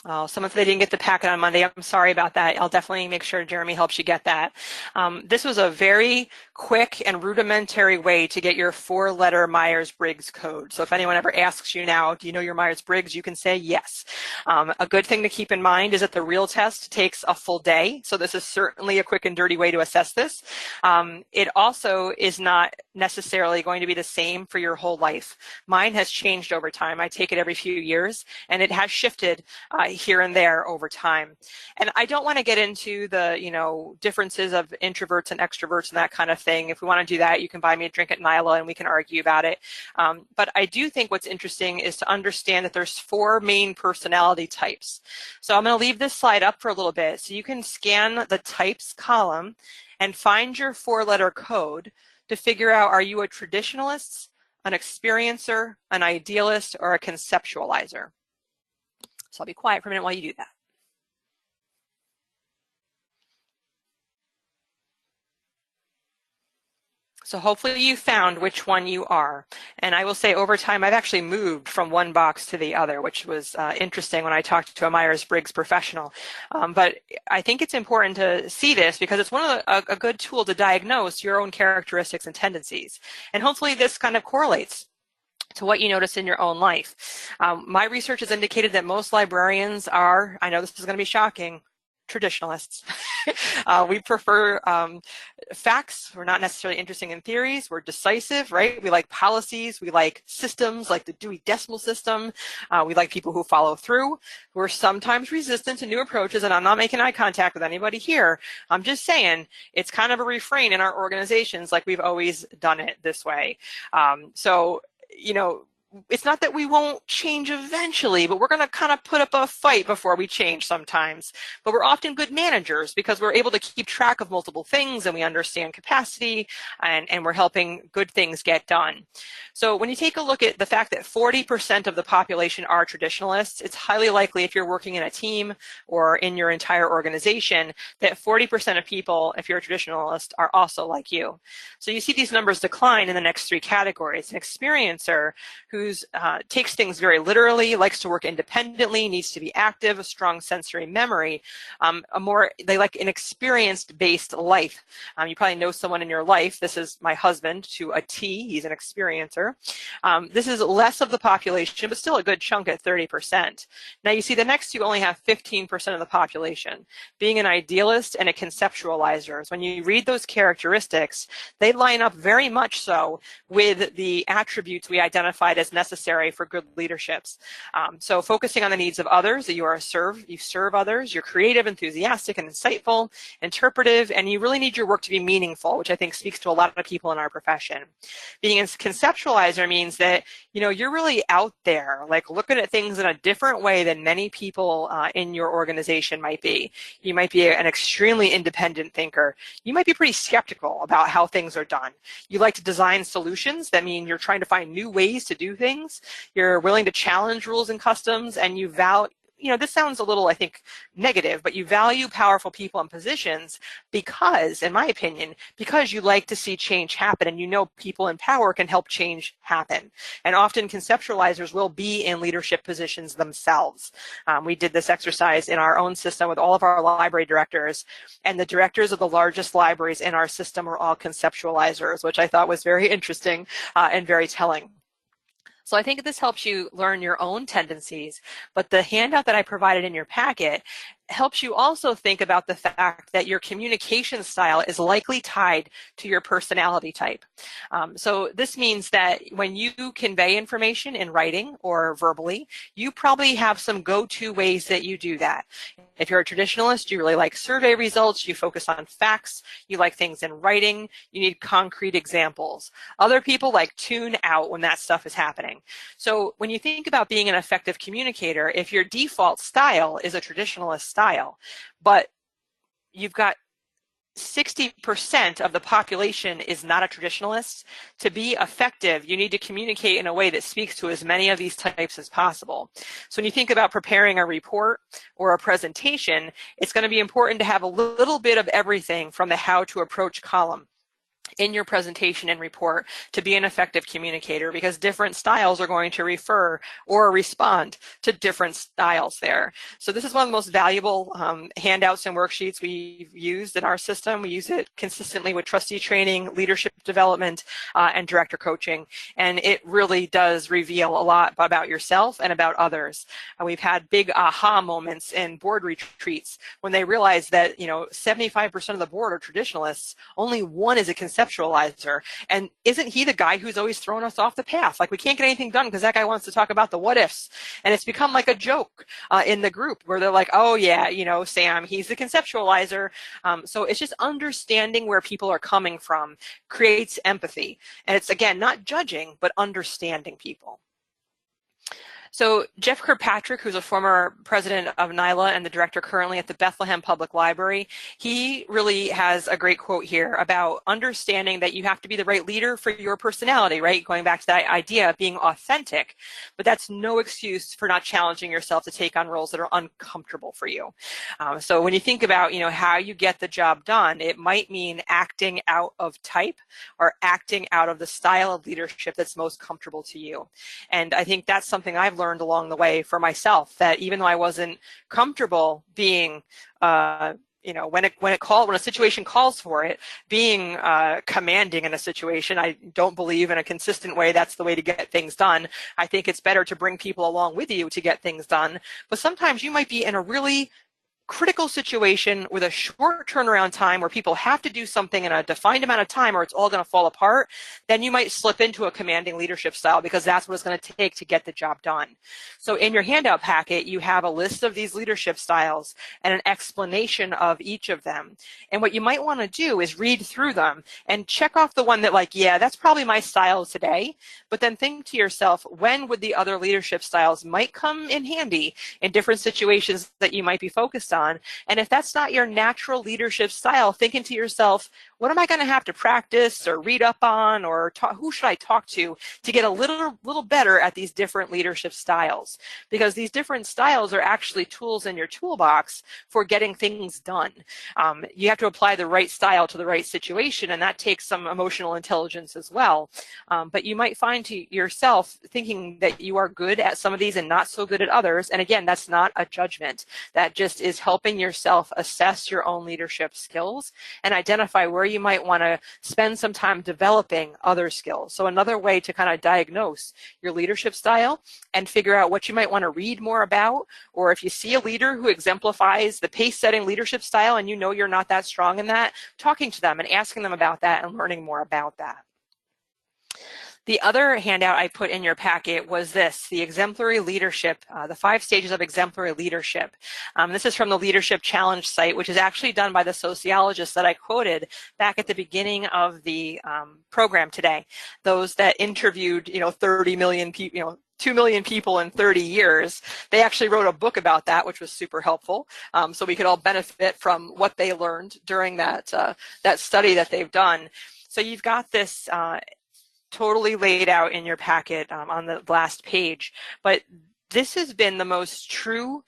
Oh, some of they didn't get the packet on Monday. I'm sorry about that. I'll definitely make sure Jeremy helps you get that. This was a very quick and rudimentary way to get your 4-letter Myers-Briggs code. So if anyone ever asks you now, do you know your Myers-Briggs, you can say yes. A good thing to keep in mind is that the real test takes a full day. So this is certainly a quick and dirty way to assess this. It also is not necessarily going to be the same for your whole life. Mine has changed over time. I take it every few years, and it has shifted here and there over time. And I don't want to get into the, differences of introverts and extroverts and that kind of thing. If we want to do that, you can buy me a drink at EALA and we can argue about it. But I do think what's interesting is to understand that there's 4 main personality types. So I'm going to leave this slide up for a little bit so you can scan the types column and find your 4-letter code to figure out, are you a traditionalist, an experiencer, an idealist, or a conceptualizer? So I'll be quiet for a minute while you do that. So hopefully you found which one you are. And I will say over time, I've actually moved from one box to the other, which was interesting when I talked to a Myers-Briggs professional. But I think it's important to see this because it's a good tool to diagnose your own characteristics and tendencies. And hopefully this kind of correlates to what you notice in your own life. My research has indicated that most librarians are, I know this is going to be shocking, traditionalists. We prefer facts. We're not necessarily interested in theories. We're decisive, right? We like policies. We like systems like the Dewey Decimal System. We like people who follow through. We're sometimes resistant to new approaches, and I'm not making eye contact with anybody here. I'm just saying it's kind of a refrain in our organizations, like we've always done it this way. It's not that we won't change eventually, but we're going to kind of put up a fight before we change sometimes. But we're often good managers because we're able to keep track of multiple things and we understand capacity and we're helping good things get done. So when you take a look at the fact that 40% of the population are traditionalists, it's highly likely if you're working in a team or in your entire organization that 40% of people, if you're a traditionalist, are also like you. So you see these numbers decline in the next 3 categories. An experiencer who takes things very literally, likes to work independently, needs to be active, a strong sensory memory, they like an experience-based life. You probably know someone in your life. This is my husband to a T. He's an experiencer. This is less of the population, but still a good chunk at 30%. Now you see the next 2 only have 15% of the population. Being an idealist and a conceptualizer. When you read those characteristics, they line up very much so with the attributes we identified as necessary for good leaderships. So focusing on the needs of others, that you serve others, you're creative, enthusiastic, and insightful, interpretive, and you really need your work to be meaningful, which I think speaks to a lot of people in our profession. Being a conceptualizer means that, you're really out there, like looking at things in a different way than many people in your organization might be. You might be an extremely independent thinker. You might be pretty skeptical about how things are done. You like to design solutions. That means you're trying to find new ways to do things. You're willing to challenge rules and customs, and you this sounds a little, I think, negative, but you value powerful people and positions because, in my opinion, because you like to see change happen and people in power can help change happen. And often conceptualizers will be in leadership positions themselves. We did this exercise in our own system with all of our library directors, and the directors of the largest libraries in our system were all conceptualizers, which I thought was very interesting and very telling. So I think this helps you learn your own tendencies, but the handout that I provided in your packet helps you also think about the fact that your communication style is likely tied to your personality type. So this means that when you convey information in writing or verbally, you probably have some go-to ways that you do that. If you're a traditionalist, you really like survey results, you focus on facts, you like things in writing, you need concrete examples. Other people like tune out when that stuff is happening. So when you think about being an effective communicator, if your default style is a traditionalist style, but you've got 60% of the population is not a traditionalist, to be effective, you need to communicate in a way that speaks to as many of these types as possible. So when you think about preparing a report or a presentation, it's going to be important to have a little bit of everything from the how to approach column in your presentation and report to be an effective communicator, because different styles are going to refer or respond to different styles there. So this is one of the most valuable handouts and worksheets we've used in our system. We use it consistently with trustee training, leadership development, and director coaching. And it really does reveal a lot about yourself and about others. We've had big aha moments in board retreats when they realize that 75% of the board are traditionalists, only one is a conceptualizer. And isn't he the guy who's always throwing us off the path? Like, we can't get anything done because that guy wants to talk about the what ifs. And it's become like a joke in the group where they're like, oh yeah, Sam, he's the conceptualizer. So it's just understanding where people are coming from creates empathy. And it's, again, not judging, but understanding people. So Jeff Kirkpatrick, who's a former president of NYLA and the director currently at the Bethlehem Public Library, he really has a great quote here about understanding that you have to be the right leader for your personality, right? Going back to that idea of being authentic, but that's no excuse for not challenging yourself to take on roles that are uncomfortable for you. So when you think about, how you get the job done, it might mean acting out of type or acting out of the style of leadership that's most comfortable to you. And I think that's something I've learned along the way for myself, that even though I wasn't comfortable being when a situation calls for it, being commanding in a situation, I don't believe in a consistent way that's the way to get things done. I think it's better to bring people along with you to get things done. But sometimes you might be in a really critical situation with a short turnaround time where people have to do something in a defined amount of time or it's all going to fall apart, then you might slip into a commanding leadership style because that's what it's going to take to get the job done. So in your handout packet, you have a list of these leadership styles and an explanation of each of them. And what you might want to do is read through them and check off the one that, like, yeah, that's probably my style today, but then think to yourself, when would the other leadership styles might come in handy in different situations that you might be focused on? And if that's not your natural leadership style, thinking to yourself, what am I going to have to practice or read up on, or who should I talk to get a little better at these different leadership styles? Because these different styles are actually tools in your toolbox for getting things done. You have to apply the right style to the right situation, and that takes some emotional intelligence as well. But you might find to yourself thinking that you are good at some of these and not so good at others. And again, that's not a judgment. That just is helping yourself assess your own leadership skills and identify where you might want to spend some time developing other skills. So another way to kind of diagnose your leadership style and figure out what you might want to read more about, or if you see a leader who exemplifies the pace-setting leadership style and you're not that strong in that, talking to them and asking them about that and learning more about that. The other handout I put in your packet was this, the exemplary leadership, the 5 stages of exemplary leadership. This is from the Leadership Challenge site, which is actually done by the sociologists that I quoted back at the beginning of the program today. Those that interviewed, 30 million people, 2 million people in 30 years. They actually wrote a book about that, which was super helpful. So we could all benefit from what they learned during that study that they've done. So you've got this totally laid out in your packet on the last page, but this has been the most true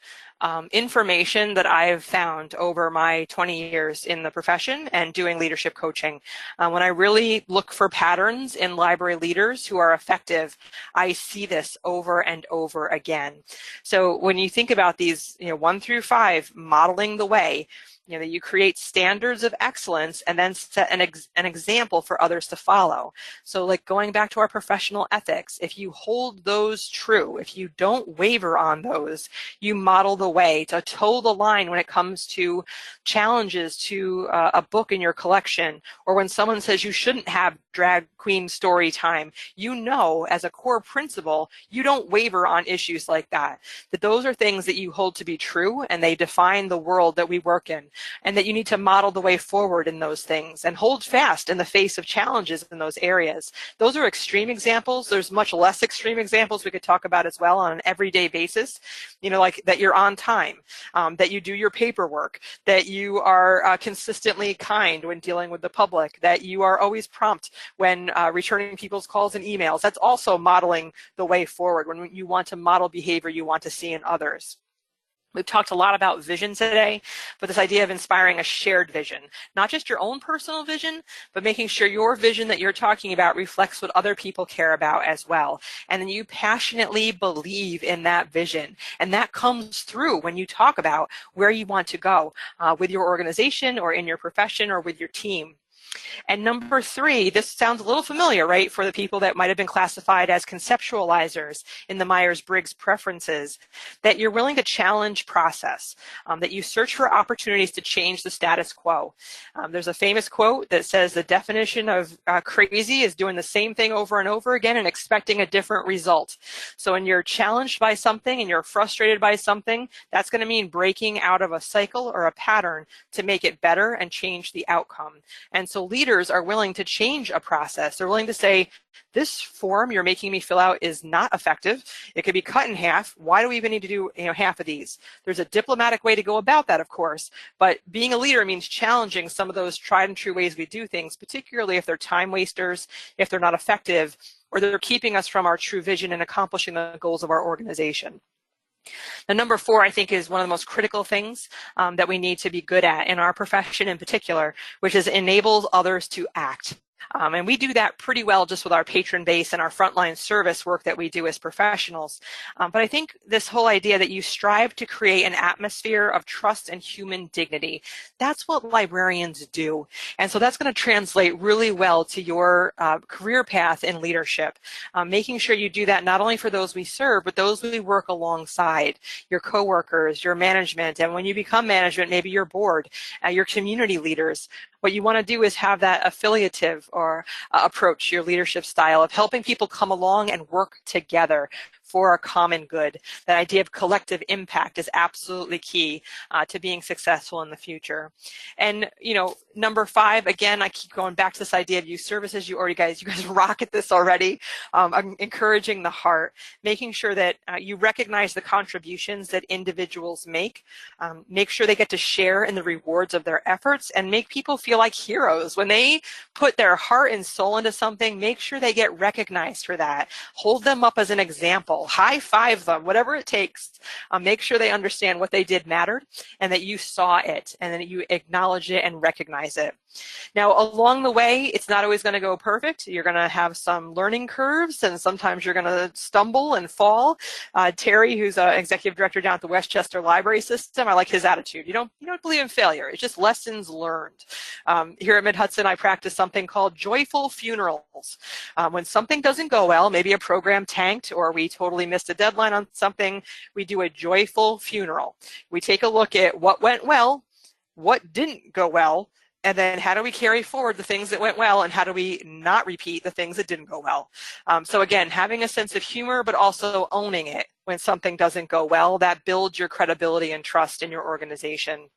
information that I've found over my 20 years in the profession and doing leadership coaching. When I really look for patterns in library leaders who are effective, I see this over and over again. So when you think about these, 1 through 5, modeling the way, that you create standards of excellence and then set an example for others to follow. So like going back to our professional ethics, if you hold those true, if you don't waver on those, you model the way, to toe the line when it comes to challenges to a book in your collection, or when someone says you shouldn't have drag queen story time, you know, as a core principle, you don't waver on issues like that. That those are things that you hold to be true, and they define the world that we work in, and that you need to model the way forward in those things and hold fast in the face of challenges in those areas. Those are extreme examples. There's much less extreme examples we could talk about as well on an everyday basis, you know, like that you're on time, that you do your paperwork, that you are consistently kind when dealing with the public, that you are always prompt when returning people's calls and emails. That's also modeling the way forward when you want to model behavior you want to see in others. We've talked a lot about vision today, but this idea of inspiring a shared vision, not just your own personal vision, but making sure your vision that you're talking about reflects what other people care about as well. And then you passionately believe in that vision. And that comes through when you talk about where you want to go with your organization or in your profession or with your team. And number 3, this sounds a little familiar, right, for the people that might have been classified as conceptualizers in the Myers-Briggs preferences, that you're willing to challenge process, that you search for opportunities to change the status quo. There's a famous quote that says the definition of crazy is doing the same thing over and over again and expecting a different result. So when you're challenged by something and you're frustrated by something, that's going to mean breaking out of a cycle or a pattern to make it better and change the outcome. And so leaders are willing to change a process. They're willing to say, this form you're making me fill out is not effective. It could be cut in half. Why do we even need to do half of these? There's a diplomatic way to go about that, of course, but being a leader means challenging some of those tried and true ways we do things, particularly if they're time wasters, if they're not effective, or they're keeping us from our true vision and accomplishing the goals of our organization. Now, number 4, I think, is one of the most critical things that we need to be good at in our profession in particular, which is enables others to act. And we do that pretty well just with our patron base and our frontline service work that we do as professionals. But I think this whole idea that you strive to create an atmosphere of trust and human dignity, that's what librarians do. And so that's going to translate really well to your career path in leadership, making sure you do that not only for those we serve, but those we work alongside, your coworkers, your management, and when you become management, maybe your board, your community leaders. What you want to do is have that affiliative or approach, your leadership style of helping people come along and work together for a common good. That idea of collective impact is absolutely key to being successful in the future. And, you know, number 5, again, I keep going back to this idea of youth services. You guys rock at this already. I'm encouraging the heart, making sure that you recognize the contributions that individuals make sure they get to share in the rewards of their efforts, and make people feel like heroes. When they put their heart and soul into something, make sure they get recognized for that. Hold them up as an example. High five them, whatever it takes. Make sure they understand what they did mattered, and that you saw it, and that you acknowledge it and recognize it. Now, along the way, it's not always going to go perfect. You're going to have some learning curves, and sometimes you're going to stumble and fall. Terry, who's an executive director down at the Westchester Library System, I like his attitude. You don't believe in failure. It's just lessons learned. Here at Mid-Hudson, I practice something called joyful funerals. When something doesn't go well, maybe a program tanked or we totally missed a deadline on something, we do a joyful funeral. We take a look at what went well, what didn't go well, and then how do we carry forward the things that went well, and how do we not repeat the things that didn't go well? So again, having a sense of humor, but also owning it when something doesn't go well, that builds your credibility and trust in your organization.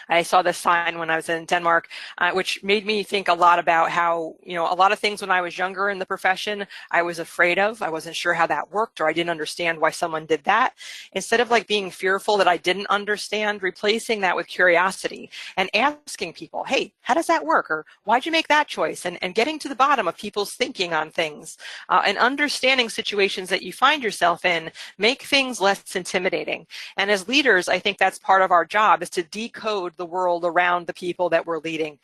I saw this sign when I was in Denmark, which made me think a lot about how, a lot of things when I was younger in the profession, I was afraid of. I wasn't sure how that worked, or I didn't understand why someone did that. Instead of being fearful that I didn't understand, replacing that with curiosity and asking people, hey, how does that work? Or why'd you make that choice? And getting to the bottom of people's thinking on things and understanding situations that you find yourself in make things less intimidating. And as leaders, I think that's part of our job, is to decode decode the world around the people that we're leading.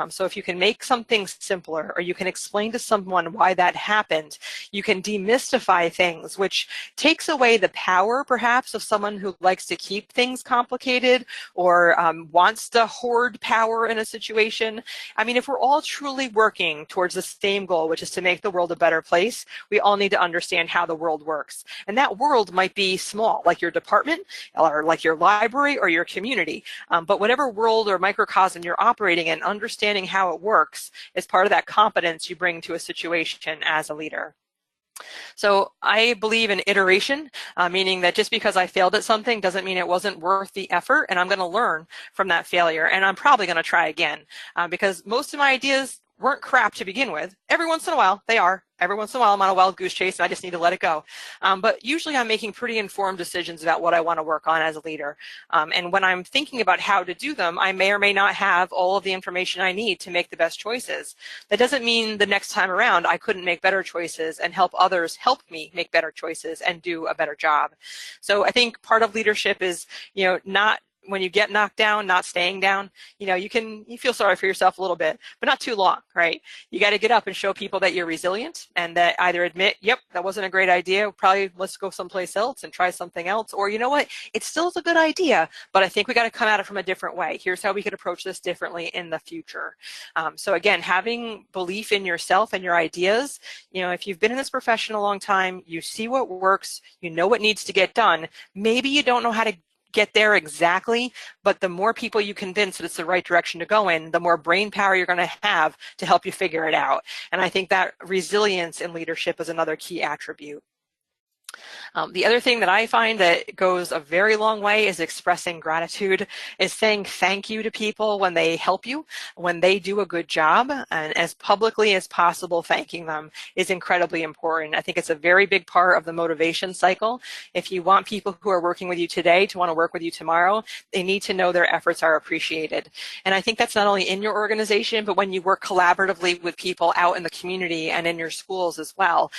So if you can make something simpler, or you can explain to someone why that happened, you can demystify things, which takes away the power perhaps of someone who likes to keep things complicated, or wants to hoard power in a situation. I mean, if we're all truly working towards the same goal, which is to make the world a better place, we all need to understand how the world works. And that world might be small, like your department, or like your library, or your community. But whatever world or microcosm you're operating in, understanding how it works is part of that competence you bring to a situation as a leader. So I believe in iteration, meaning that just because I failed at something doesn't mean it wasn't worth the effort, and I'm going to learn from that failure, and I'm probably going to try again, because most of my ideas weren't crap to begin with. Every once in a while, they are. Every once in a while, I'm on a wild goose chase, and I just need to let it go. But usually, I'm making pretty informed decisions about what I want to work on as a leader. And when I'm thinking about how to do them, I may or may not have all of the information I need to make the best choices. That doesn't mean the next time around I couldn't make better choices and help others help me make better choices and do a better job. So I think part of leadership is, not when you get knocked down, not staying down. You feel sorry for yourself a little bit, but not too long, right? You got to get up and show people that you're resilient, and that either admit, yep, that wasn't a great idea, probably let's go someplace else and try something else, or you know what, it still is a good idea, but I think we got to come at it from a different way. Here's how we could approach this differently in the future. So again, having belief in yourself and your ideas. If you've been in this profession a long time, you see what works, you know what needs to get done. Maybe you don't know how to get there exactly, but the more people you convince that it's the right direction to go in, the more brain power you're going to have to help you figure it out. And I think that resilience in leadership is another key attribute. The other thing that I find that goes a very long way is expressing gratitude, is saying thank you to people when they help you, when they do a good job, and as publicly as possible thanking them is incredibly important. I think it's a very big part of the motivation cycle. If you want people who are working with you today to want to work with you tomorrow, they need to know their efforts are appreciated. And I think that's not only in your organization, but when you work collaboratively with people out in the community and in your schools as well.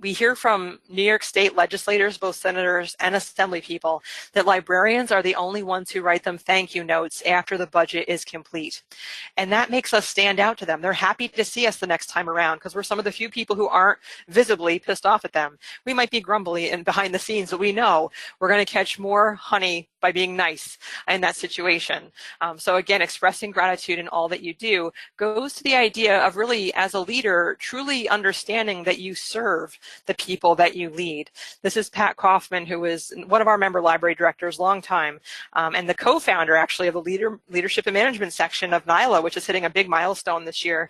We hear from New York State legislators, both senators and assembly people, that librarians are the only ones who write them thank you notes after the budget is complete. And that makes us stand out to them. They're happy to see us the next time around because we're some of the few people who aren't visibly pissed off at them. We might be grumbly and behind the scenes, but we know we're going to catch more honey by being nice in that situation. So again, expressing gratitude in all that you do goes to the idea of really, as a leader, truly understanding that you serve the people that you lead. This is Pat Kaufman, who is one of our member library directors, long time, and the co-founder actually of the leadership and management section of EALA, which is hitting a big milestone this year.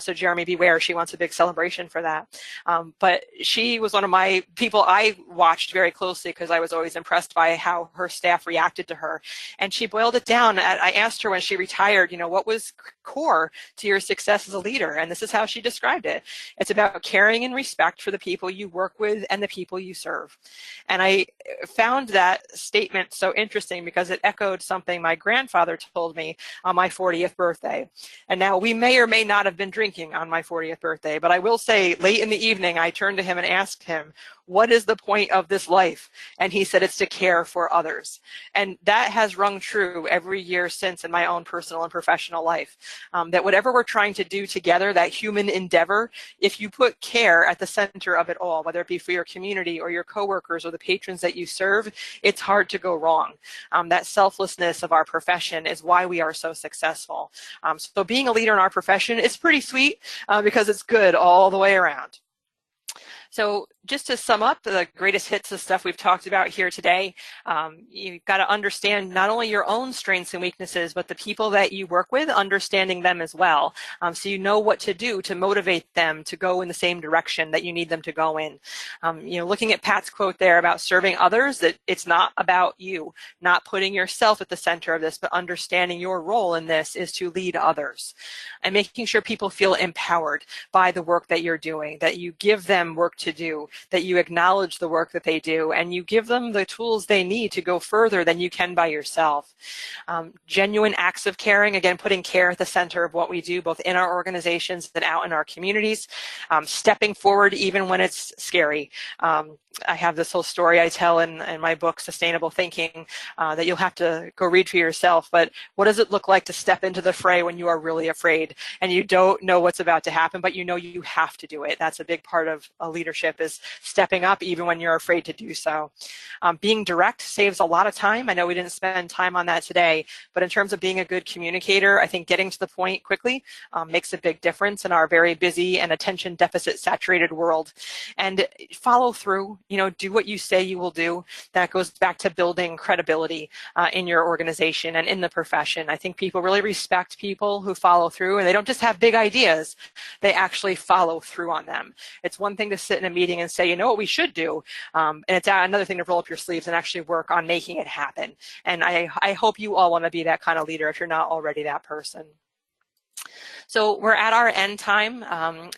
So Jeremy, beware, she wants a big celebration for that. But she was one of my people I watched very closely because I was always impressed by how her staff reacted to her. And she boiled it down. I asked her when she retired, what was core to your success as a leader? And this is how she described it. It's about caring and respect for the people you work with and the people you serve. And I found that statement so interesting because it echoed something my grandfather told me on my 40th birthday. And now we may or may not have been drinking on my 40th birthday, but I will say late in the evening, I turned to him and asked him, what is the point of this life? And he said, it's to care for others. And that has rung true every year since in my own personal and professional life. That whatever we're trying to do together, that human endeavor, if you put care at the center of it all, whether it be for your community or your coworkers or the patrons that you serve, it's hard to go wrong. That selflessness of our profession is why we are so successful. So being a leader in our profession is pretty sweet because it's good all the way around. So just to sum up the greatest hits of stuff we've talked about here today, you've got to understand not only your own strengths and weaknesses, but the people that you work with, understanding them as well. So you know what to do to motivate them to go in the same direction that you need them to go in. Looking at Pat's quote there about serving others, that it's not about you, not putting yourself at the center of this, but understanding your role in this is to lead others. And making sure people feel empowered by the work that you're doing, that you give them work to do. that you acknowledge the work that they do, and you give them the tools they need to go further than you can by yourself. Genuine acts of caring, again, putting care at the center of what we do, both in our organizations and out in our communities. Stepping forward even when it's scary. I have this whole story I tell in my book, Sustainable Thinking, that you'll have to go read for yourself. But what does it look like to step into the fray when you are really afraid and you don't know what's about to happen, but you know you have to do it? That's a big part of leadership, is stepping up even when you're afraid to do so. Being direct saves a lot of time. I know we didn't spend time on that today, but in terms of being a good communicator, I think getting to the point quickly makes a big difference in our very busy and attention deficit saturated world. And follow through, do what you say you will do. That goes back to building credibility in your organization and in the profession. I think people really respect people who follow through, and they don't just have big ideas, they actually follow through on them. It's one thing to sit in a meeting and say, you know what we should do, and it's another thing to roll up your sleeves and actually work on making it happen. And I hope you all want to be that kind of leader if you're not already that person. So we're at our end time.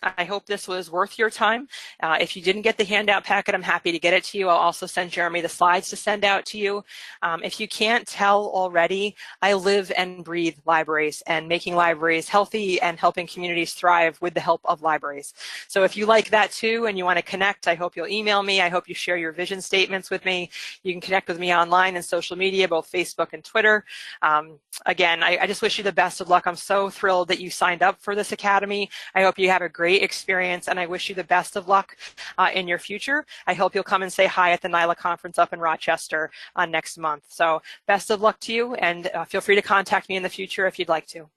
I hope this was worth your time. If you didn't get the handout packet, I'm happy to get it to you. I'll also send Jeremy the slides to send out to you. If you can't tell already, I live and breathe libraries and making libraries healthy and helping communities thrive with the help of libraries. So if you like that too and you want to connect, I hope you'll email me. I hope you share your vision statements with me. You can connect with me online and social media, both Facebook and Twitter. Again, I just wish you the best of luck. I'm so thrilled that you signed up for this academy. I hope you have a great experience, and I wish you the best of luck in your future. I hope you'll come and say hi at the NYLA conference up in Rochester next month. So best of luck to you, and feel free to contact me in the future if you'd like to.